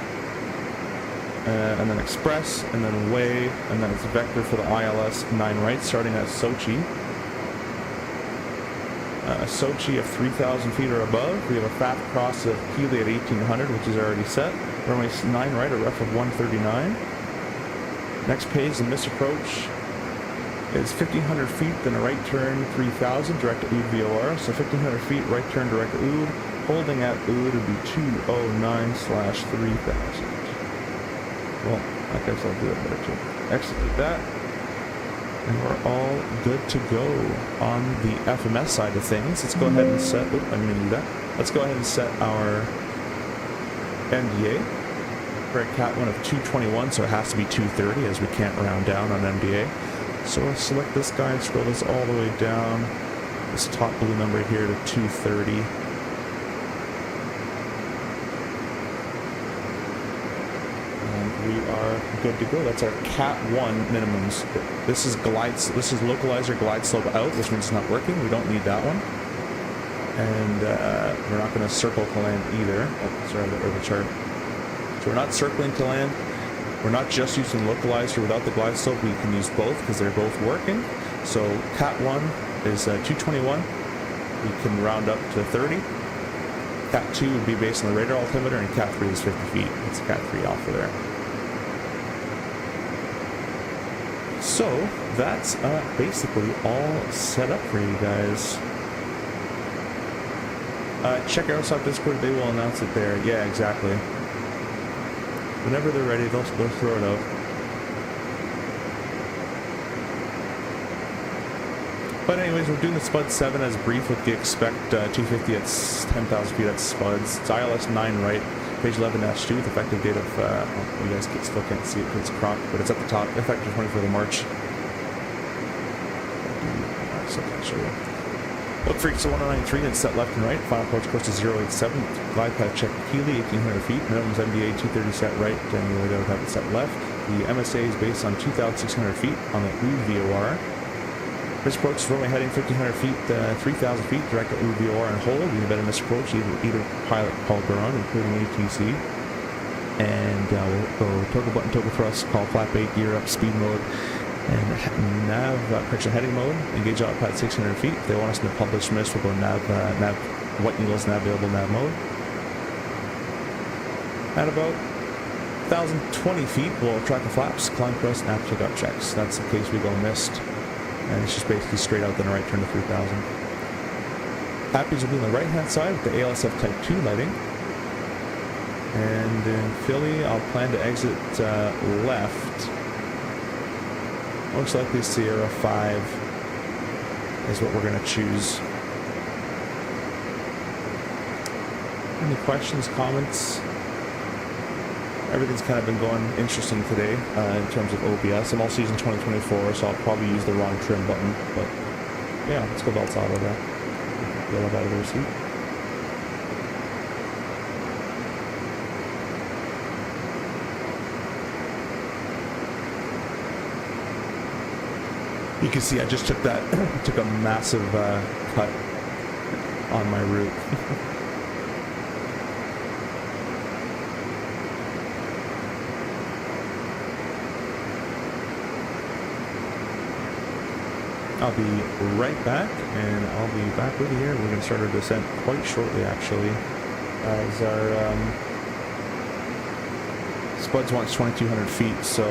And then Express. And then Way. And then it's Vector for the ILS 9 right, starting at Sochi. Sochi of 3,000 feet or above. We have a FAP cross of Keeley at 1,800, which is already set. Runway 9 right, a ref of 139. Next page, the misapproach is 1,500 feet, then a right turn 3,000, direct to Oud VOR. So 1,500 feet, right turn direct to Oud. Holding at Oud would be 209/3000. Well, I guess I'll do it better too. Execute that. And we're all good to go on the FMS side of things. Let's go ahead and set, I'm going to do that. Let's go ahead and set our MDA. We're at Cat 1 of 221, so it has to be 230 as we can't round down on MDA. So we'll select this guy and scroll this all the way down, this top blue number here to 230. And we are good to go. That's our Cat 1 minimums. This is localizer glide slope out, which means it's not working. We don't need that one. And we're not going to circle to land either. Oh, sorry, the chart. So we're not circling to land. We're not just using localizer without the glide slope. We can use both because they're both working. So Cat 1 is 221. We can round up to 30. Cat 2 would be based on the radar altimeter, and Cat 3 is 50 feet. It's Cat 3 alpha there. So that's basically all set up for you guys. Check Aerosoft Discord, they will announce it there. Yeah, exactly. Whenever they're ready, they'll throw it out. But anyways, we're doing the Spud 7 as brief with the expect 250 at 10,000 feet at Spuds. It's ILS 9 right, page 11-2 with effective date of, you guys still can't see it because it's cropped, but it's at the top, effective 24th of March. I still can't show you. Look for EXPO 193 and set left and right. Final approach course is 087. Glide path check Keeley, 1,800 feet. Minimum is MDA 230 set right, and you would have it set left. The MSA is based on 2,600 feet on the Oud VOR. Misapproach is runway heading 1,500 feet, 3,000 feet, direct to Oud VOR and hold. You better misapproach either pilot Paul Baron, including ATC. And we'll go toggle button, toggle thrust, call flap 8, gear up, speed mode. And correction heading mode, engage autopilot 600 feet. If they want us to publish miss, we'll go nav, white needles, nav available, nav mode. At about 1,020 feet, we'll track the flaps, climb thrust, nav takeoff checks. That's in case we go missed. And it's just basically straight out, then a right turn to 3,000. Happies will be on the right hand side with the ALSF Type 2 lighting. And in Philly, I'll plan to exit left. Most likely Sierra 5 is what we're going to choose. Any questions, comments? Everything's kind of been going interesting today in terms of OBS. I'm all season 2024, so I'll probably use the wrong trim button. But yeah, let's go belts auto there. The elevator seat. You can see I just took a massive cut on my route. I'll be right back, and I'll be back with you here. We're going to start our descent quite shortly, actually, as our Spuds wants 2,200 feet, so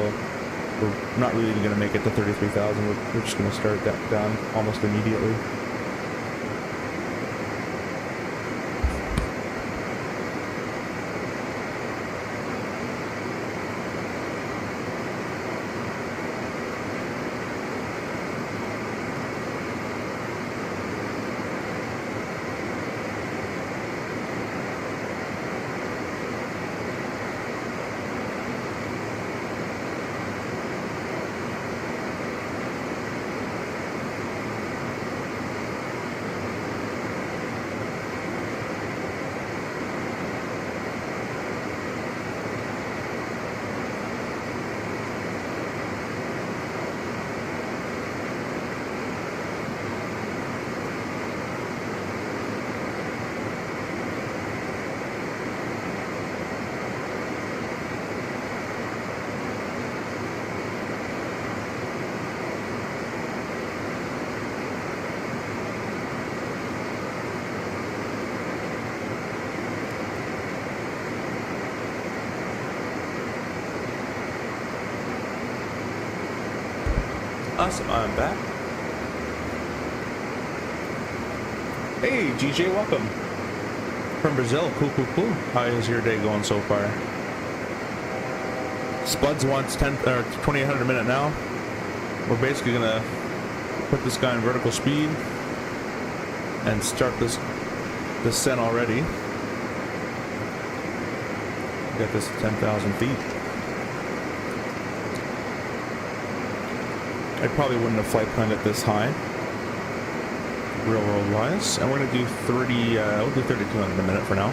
we're not really even going to make it to 33,000. We're just going to start that down almost immediately. Awesome, I'm back. Hey, GJ, welcome. From Brazil, cool. How is your day going so far? Spuds wants 2,800 a minute now. We're basically gonna put this guy in vertical speed and start this descent already. Got this at 10,000 feet. I probably wouldn't have flight planned it this high, real world wise. And we're gonna do 30. We'll do 3,200 a minute for now.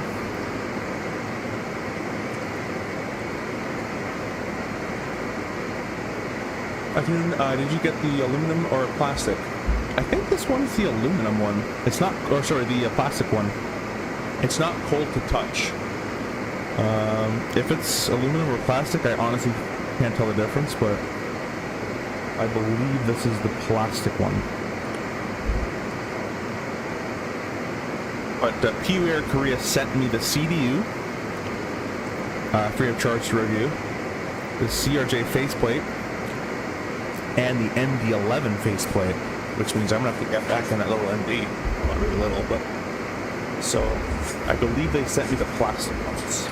Afternoon. Did you get the aluminum or plastic? I think this one's the aluminum one. It's not, or sorry, the plastic one. It's not cold to touch. If it's aluminum or plastic, I honestly can't tell the difference, but I believe this is the plastic one. But PU Air Korea sent me the CDU, free of charge to review, the CRJ Faceplate, and the MD11 faceplate, which means I'm going to have to get back in that little MD. Well, not really little, but... So, I believe they sent me the plastic ones.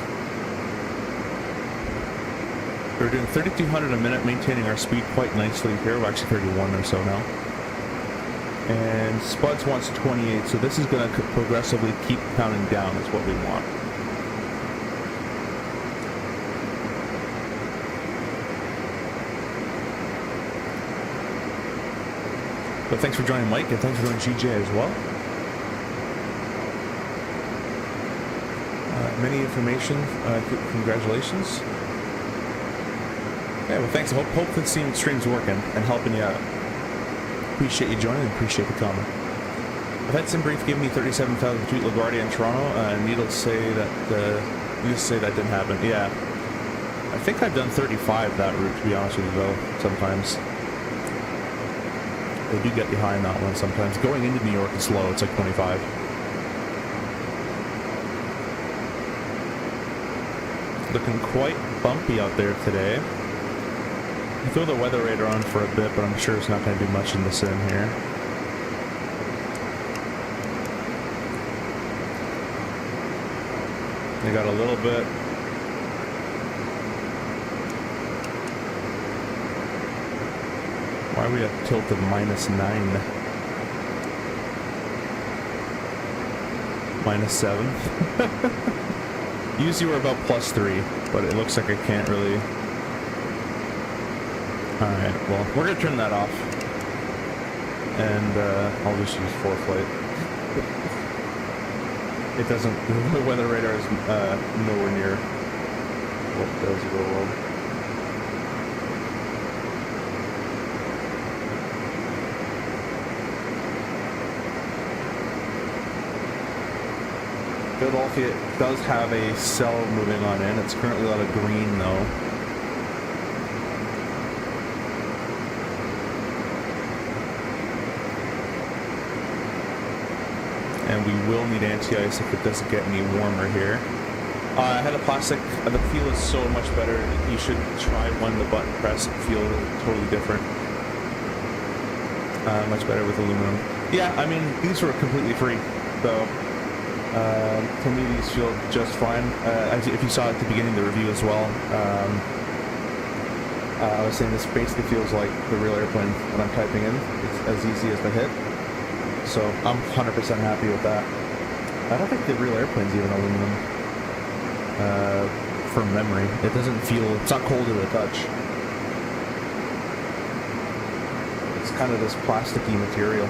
We're doing 3,200 a minute, maintaining our speed quite nicely here. We're actually 31 or so now. And Spuds wants 28, so this is going to progressively keep counting down is what we want. But thanks for joining Mike, and thanks for joining GJ as well. Many information, congratulations. Yeah, well, thanks. I hope the stream's working and helping you out. Appreciate you joining and appreciate the comment. I've had some brief give me 37,000 feet LaGuardia in Toronto, and needless to say that didn't happen. Yeah, I think I've done 35 that route, to be honest with you, though. Sometimes they do get behind that one. Sometimes going into New York is slow. It's like 25. Looking quite bumpy out there today. I throw the weather radar on for a bit, but I'm sure it's not going to do much in the sim here. They got a little bit Why are we at tilt of -9? -7? Usually we're about +3, but it looks like I can't really... Alright, well, we're gonna turn that off. And I'll just use ForeFlight. It doesn't... The weather radar is nowhere near what it does real well. Philadelphia does have a cell moving on in. It's currently a lot of green though. And we will need anti-ice if it doesn't get any warmer here. I had a plastic, the feel is so much better. You should try one, the button press, feel totally different. Much better with aluminum. Yeah, I mean, these were completely free, so to me these feel just fine. If you saw at the beginning of the review as well, I was saying this basically feels like the real airplane when I'm typing in. It's as easy as the hit. So I'm 100% happy with that. I don't think the real airplane's even aluminum. From memory, it doesn't feel, it's not cold to the touch. It's kind of this plasticky material.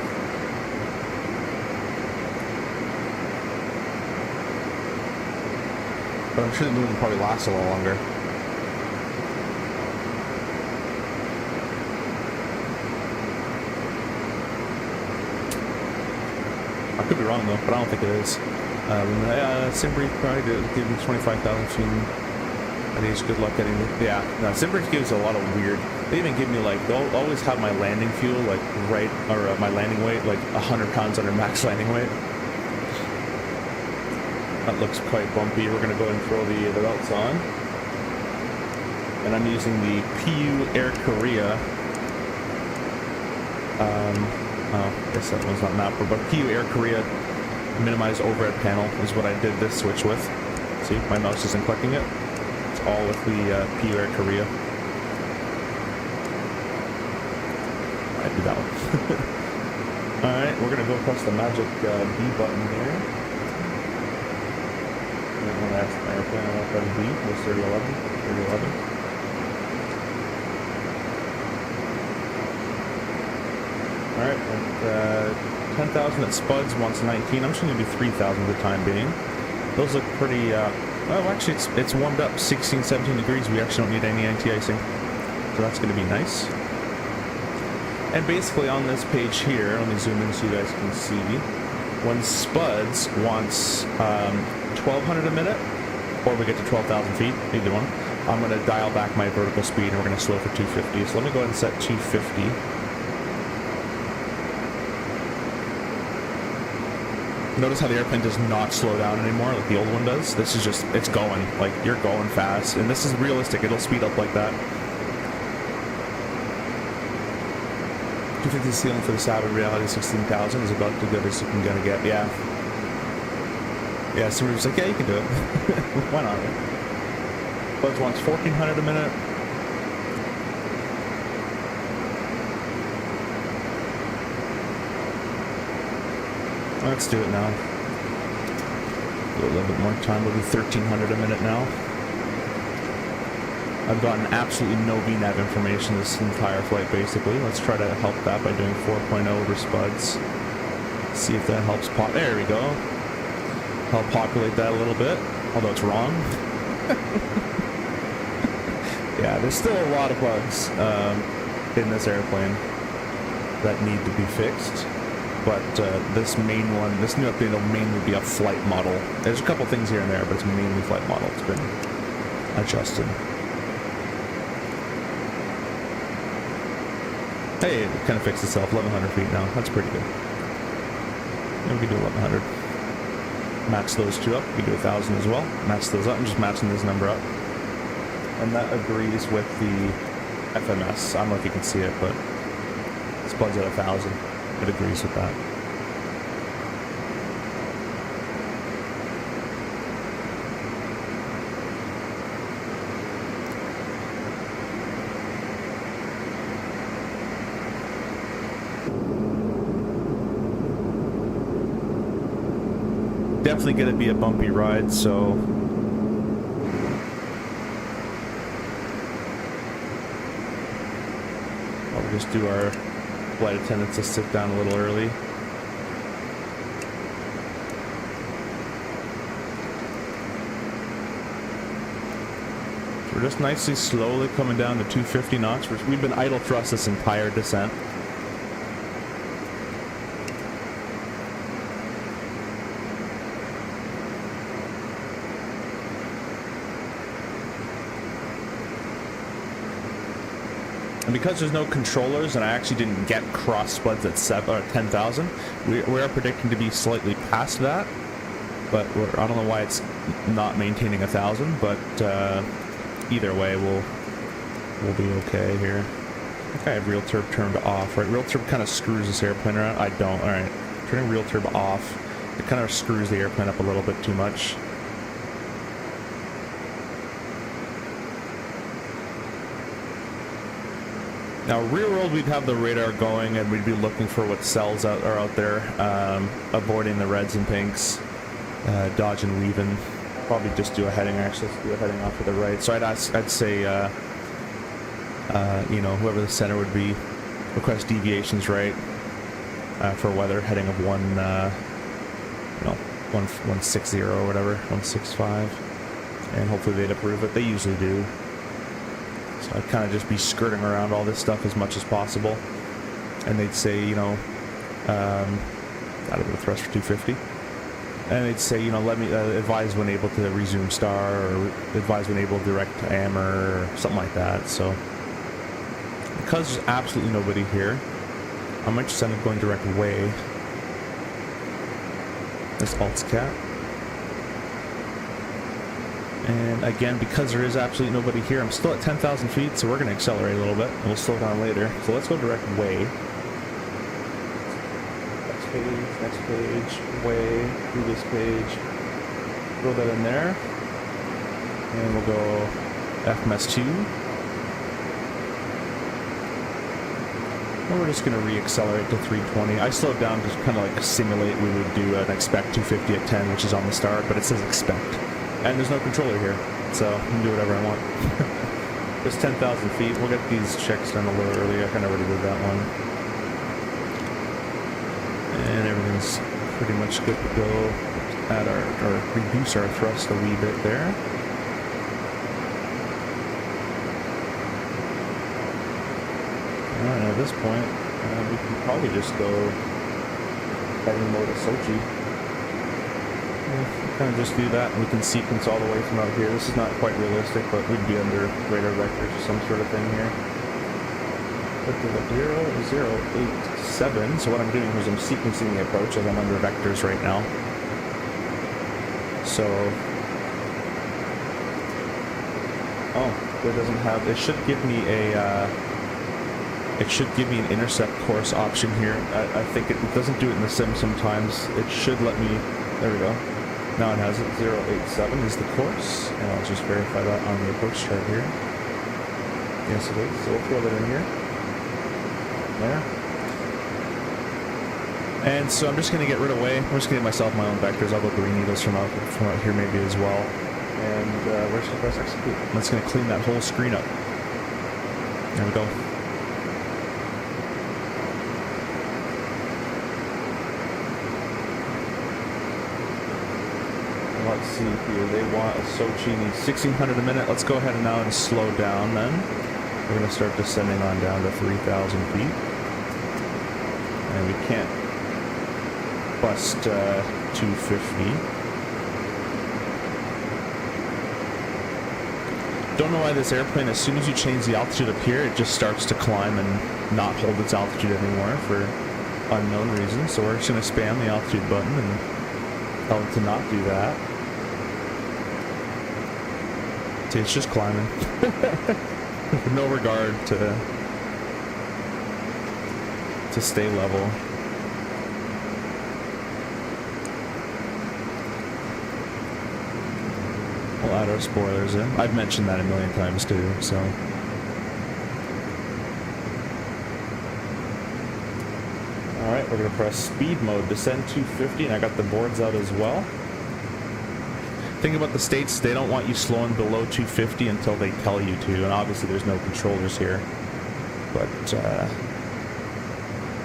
But I'm sure the movie will probably last a little longer. I could be wrong though, but I don't think it is. Simbrief probably give me 25,000 feet. I think it's good luck getting it. Yeah, no, Simbrief gives a lot of weird. They even give me like, they'll always have my landing fuel like right, or my landing weight like 100 pounds under max landing weight. That looks quite bumpy. We're gonna go ahead and throw the belts on. And I'm using the PU Air Korea. Oh, I guess that one's not mapped, but PU Air Korea minimize overhead panel is what I did this switch with. See, my mouse isn't clicking it. It's all with the PU Air Korea. I do that one. Alright, we're gonna go press the magic B button here. I'm gonna ask my airplane on press B, was 3011, 3011. Alright, 10,000 at Spuds wants 19. I'm just going to do 3,000 for the time being. Those look pretty, well, actually, it's warmed up 16, 17 degrees. We actually don't need any anti-icing. So that's going to be nice. And basically on this page here, let me zoom in so you guys can see. When Spuds wants 1,200 a minute, or we get to 12,000 feet, either one, I'm going to dial back my vertical speed and we're going to slow for 250. So let me go ahead and set 250. Notice how the airplane does not slow down anymore like the old one does. This is just, it's going. Like, you're going fast. And this is realistic. It'll speed up like that. 250 ceiling for the Saab in reality 16,000 is about as good as you can gonna get. Yeah. Yeah, somebody was like, yeah, you can do it. Why not? Buds wants 1,400 a minute. Let's do it now. A little bit more time. We'll do 1,300 a minute now. I've gotten absolutely no VNAV information this entire flight, basically. Let's try to help that by doing 4.0 over Spuds. See if that helps pop. There we go. Help populate that a little bit, although it's wrong. Yeah, there's still a lot of bugs in this airplane that need to be fixed. But this main one, this new update will mainly be a flight model. There's a couple things here and there, but it's mainly flight model. It's been adjusted. Hey, it kind of fixed itself. 1,100 feet now. That's pretty good. Yeah, we can do 1,100. Match those two up. We can do 1,000 as well. Match those up. I'm just matching this number up. And that agrees with the FMS. I don't know if you can see it, but Spuds at 1,000. It agrees with that. definitely going to be a bumpy ride, so I'll just do our flight attendants to sit down a little early. We're just nicely slowly coming down to 250 knots. We've been idle thrust this entire descent. And because there's no controllers, and I actually didn't get cross spuds at 10,000, we are predicting to be slightly past that. But I don't know why it's not maintaining 1,000, but either way, we'll be okay here. I think I have real turb turned off, right? Real turb kind of screws this airplane around. I don't. All right, turning real turb off. It kind of screws the airplane up a little bit too much. Now, rear world, we'd have the radar going, and we'd be looking for what cells are out there, avoiding the reds and pinks, dodging, weaving. Probably just do a heading. Actually, let's do a heading off to the right. So I'd say, you know, whoever the center would be, request deviations right for weather, heading of 160 or whatever, 165, and hopefully they'd approve it. They usually do. So I'd kind of just be skirting around all this stuff as much as possible, and they'd say, you know, out of the thrust for 250. And they'd say, you know, let me advise when able to resume star, or advise when able to direct to AMR, or something like that. So, because there's absolutely nobody here, I might just end up going direct way. This alt's cat. And again, because there is absolutely nobody here, I'm still at 10,000 feet, so we're going to accelerate a little bit, and we'll slow down later. So let's go direct way. Next page, way, previous page, throw that in there, and we'll go FMS2, and we're just going to re-accelerate to 320. I slowed down to kind of like simulate we would do an expect 250 at 10, which is on the start, but it says expect, and there's no controller here, so I can do whatever I want. It's 10,000 feet, we'll get these checks done a little early. I kind of already did that one. And everything's pretty much good to go at or reduce our thrust a wee bit there. Alright, at this point, we can probably just go heading mode of Sochi. Yeah, kind of just do that, and we can sequence all the way from out here. This is not quite realistic, but we'd be under radar vectors or some sort of thing here. Put the 0087. So what I'm doing is I'm sequencing the approach as I'm under vectors right now. So, oh, it doesn't have. It should give me a. It should give me an intercept course option here. I think it doesn't do it in the sim sometimes. It should let me. There we go. Now it has it. 087 is the course, and I'll just verify that on the approach chart here. Yes, it is. So we'll throw that in here. There. And so I'm just going to get rid of way. I'm just going to get myself my own vectors. I'll go green needles from out here maybe as well. And we're just going to press execute. That's going to clean that whole screen up. There we go. Let's see here. They want a Sochi needs 1,600 a minute. Let's go ahead and now and slow down then. We're going to start descending on down to 3,000 feet. And we can't bust 250. Don't know why this airplane, as soon as you change the altitude up here, it just starts to climb and not hold its altitude anymore for unknown reasons. So we're just going to spam the altitude button and tell it to not do that. See, it's just climbing. No regard to stay level. We'll add our spoilers in. I've mentioned that a million times too, so. Alright, we're going to press speed mode, descend 250, and I got the boards out as well. thing about the States, they don't want you slowing below 250 until they tell you to, and obviously there's no controllers here. But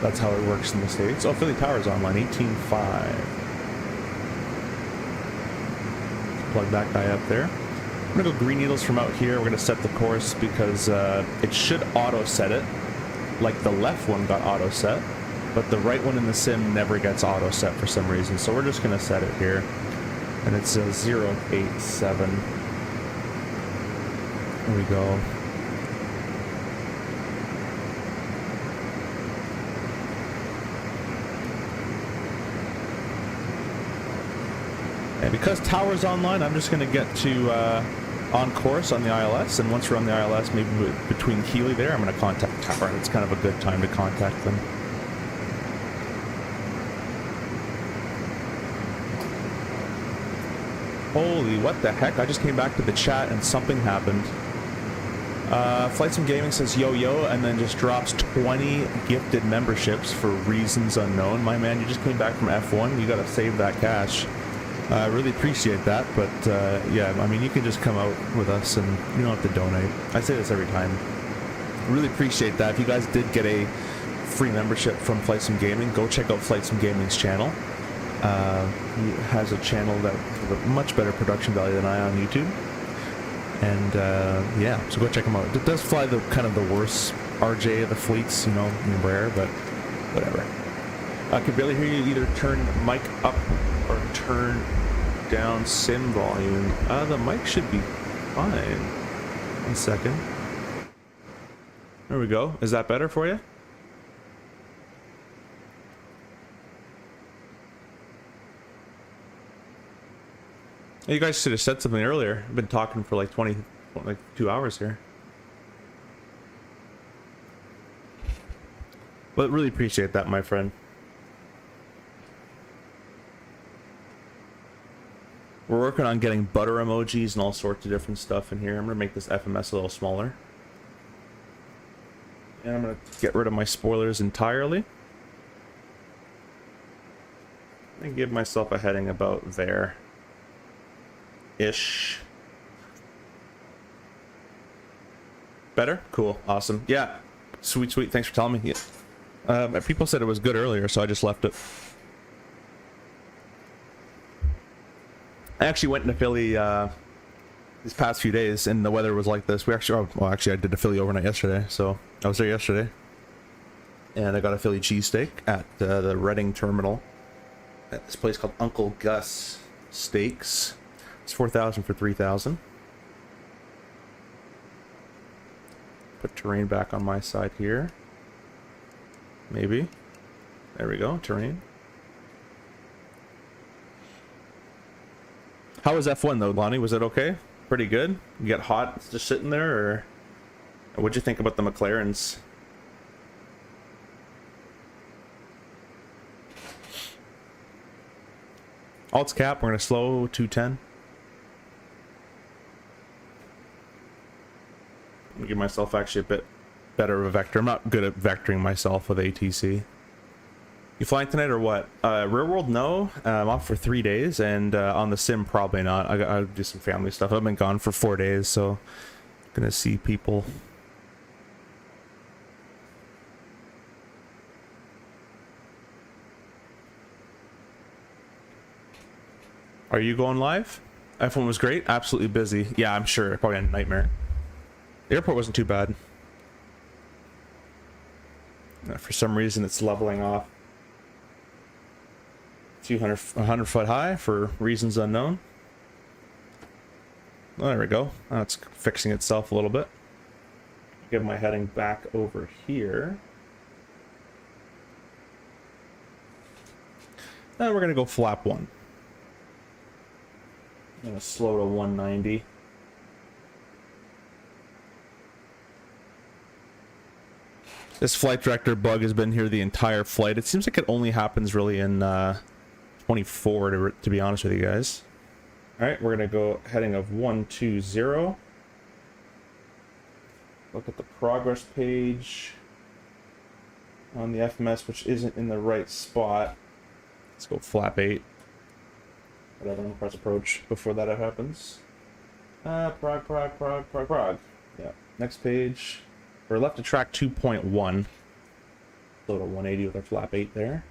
that's how it works in the States. Oh, Philly Tower's online, 18.5. Plug that guy up there. I'm gonna go green needles from out here. We're gonna set the course because it should auto set it, like the left one got auto set, but the right one in the sim never gets auto set for some reason. So we're just gonna set it here, and it's a 087. There we go. And because Tower's online, I'm just going to get to on course on the ILS, and once we're on the ILS, maybe between Keeley there, I'm going to contact Tower, and it's kind of a good time to contact them. Holy, what the heck? I just came back to the chat and something happened. Flight Sim Gaming says yo-yo, and then just drops 20 gifted memberships for reasons unknown. My man, you just came back from F1, you got to save that cash. I really appreciate that, but yeah, I mean, you can just come out with us and you don't have to donate. I say this every time. Really appreciate that. If you guys did get a free membership from Flight Sim Gaming, go check out Flight Sim Gaming's channel. He has a channel that with a much better production value than I on YouTube. And yeah, so go check him out. It does fly the kind of the worst RJ of the fleets, you know, in rare, but whatever. I can barely hear you. Either turn mic up or turn down sim volume. The mic should be fine. 1 second. There we go. Is that better for you? You guys should have said something earlier. I've been talking for like 2 hours here. But really appreciate that, my friend. We're working on getting butter emojis and all sorts of different stuff in here. I'm going to make this FMS a little smaller. And I'm going to get rid of my spoilers entirely. And give myself a heading about there. Ish. Better? Cool. Awesome. Yeah. Sweet, sweet. Thanks for telling me. Yeah. People said it was good earlier, so I just left it. I actually went into Philly these past few days, and the weather was like this. We actually, well, actually, I did a Philly overnight yesterday, so I was there yesterday, and I got a Philly cheesesteak at the Reading terminal at this place called Uncle Gus Steaks. It's $4,000 for $3,000. Put terrain back on my side here. Maybe. There we go. Terrain. How was F1 though, Lonnie? Was it okay? Pretty good? You get hot just sitting there, or what'd you think about the McLarens? Alt's cap, we're gonna slow 210. I'm gonna give myself actually a bit better of a vector. I'm not good at vectoring myself with ATC. You flying tonight or what? Real world, no. I'm off for 3 days, and on the sim, probably not. I'll do some family stuff. I've been gone for 4 days, so gonna see people. Are you going live? F1 was great. Absolutely busy. Yeah, I'm sure. Probably a nightmare. The airport wasn't too bad. For some reason, it's leveling off. 100 foot high for reasons unknown. Oh, there we go. Now it's fixing itself a little bit. Give my heading back over here. And we're gonna go flap 1. I'm gonna slow to 190. This flight director bug has been here the entire flight. It seems like it only happens really in 24, to be honest with you guys. All right, we're gonna go heading of 120. Look at the progress page on the FMS, which isn't in the right spot. Let's go flap 8. Whatever, I'm gonna press approach before that happens. Prague. Yeah. Next page. We're left to track 2.1. Load a 180 with our flap 8 there.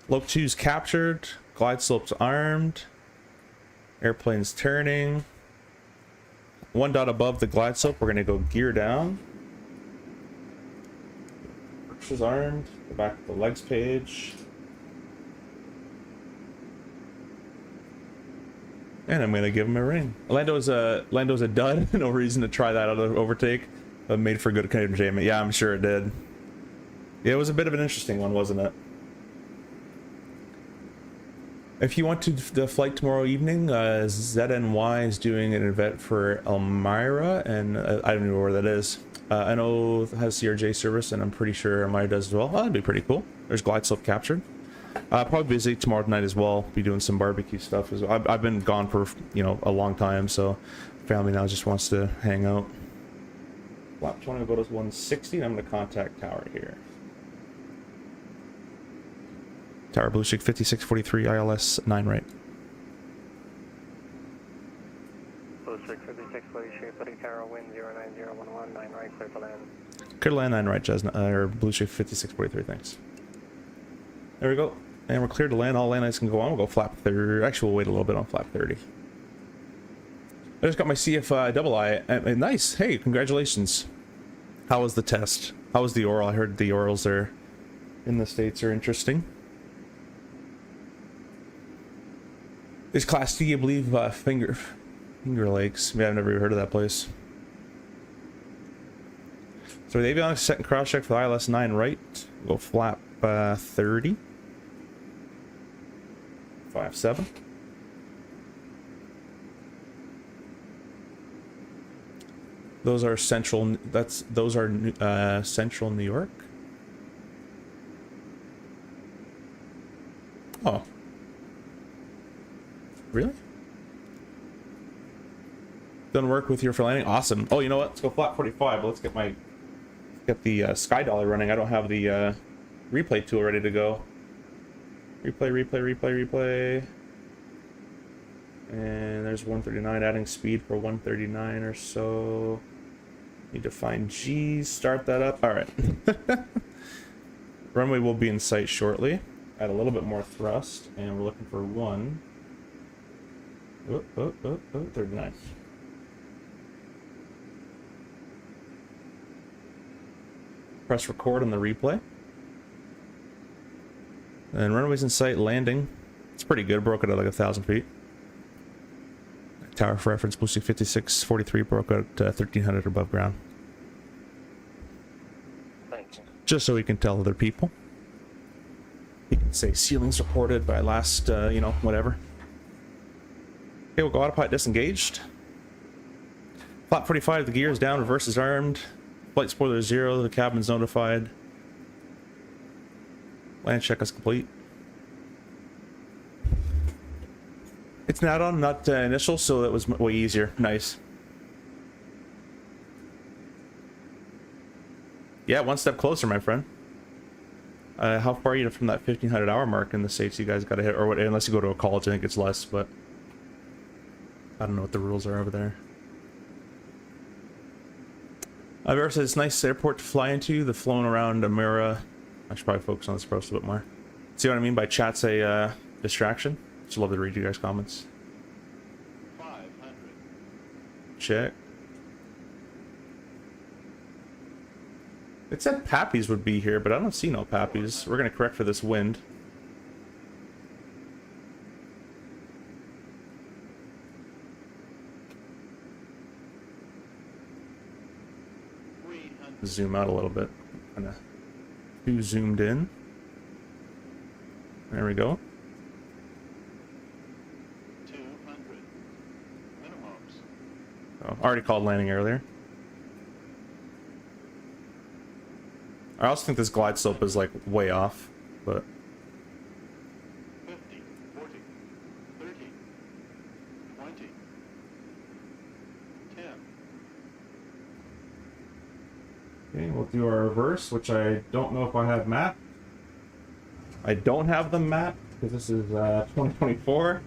Lope 2's captured. Glide slope's armed. Airplane's turning. One dot above the glide slope, we're gonna go gear down. Perch is armed. Go back to the legs page. And I'm gonna give him a ring. Lando's a dud. No reason to try that other overtake, but made for good entertainment. Yeah, I'm sure it did. Yeah, it was a bit of an interesting one, wasn't it? If you want to the flight tomorrow evening, ZNY is doing an event for Elmira, and I don't know where that is. I know it has CRJ service, and I'm pretty sure Elmira does as well. Oh, that'd be pretty cool. There's glide slope captured. Probably busy tomorrow night as well. Be doing some barbecue stuff as well. I've been gone for, you know, a long time, so family now just wants to hang out. Flap 20 will go to 160, and I'm going to contact tower here. Tower Blueshik 5643 ILS 9 right. Blueshik 5643, putting tower wind 09011 9 right, clear to land. Clear to land 9 right, Jesna, or Blueshik 5643, thanks. There we go. And we're cleared to land. All land lights can go on. We'll go flap 30. Actually, we'll wait a little bit on flap 30. I just got my CF double I. Nice. Hey, congratulations. How was the test? How was the oral? I heard the orals are in the States are interesting. Is Class D, I believe, Finger Lakes. Yeah, I've never even heard of that place. So the avionics set and cross check for the ILS 9 right. We'll go flap 30. 57. Those are central. Those are central New York. Oh. Really? Done work with you for landing. Awesome. Oh, you know what? Let's go flat 45. Let's get the Sky Dolly running. I don't have the replay tool ready to go. Replay. And there's 139. Adding speed for 139 or so. Need to find G. Start that up. All right. Runway will be in sight shortly. Add a little bit more thrust, and we're looking for 39. Press record on the replay. And runways in sight, landing. It's pretty good. Broke it at like 1,000 feet. Tower for reference, Blueshik 5643 broke out 1,300 above ground. Thank you. Just so we can tell other people. You can say ceilings reported by last, you know, whatever. Okay, we'll go autopilot disengaged. Flap 45, the gear is down, reverse is armed. Flight spoiler 0, the cabin's notified. Land check is complete. It's an add-on, not initial, so that was way easier. Nice. Yeah, one step closer, my friend. How far are you from that 1,500 hour mark in the States you guys got to hit? Or what, unless you go to a college, I think it's less, but I don't know what the rules are over there. Vera says, nice airport to fly into. The flown around Amira. I should probably focus on this post a bit more. See what I mean by chat's a distraction? Just love to read you guys' comments. 500. Check. It said Pappies would be here, but I don't see no Pappies. We're gonna correct for this wind. Zoom out a little bit. Kinda too zoomed in. There we go. 200. Minimums. Oh, already called landing earlier. I also think this glide slope is like way off, but 50, 40, 30, 20, 10. okay, we'll do our reverse, which I don't know if I have map. I don't have the map, because this is 2024.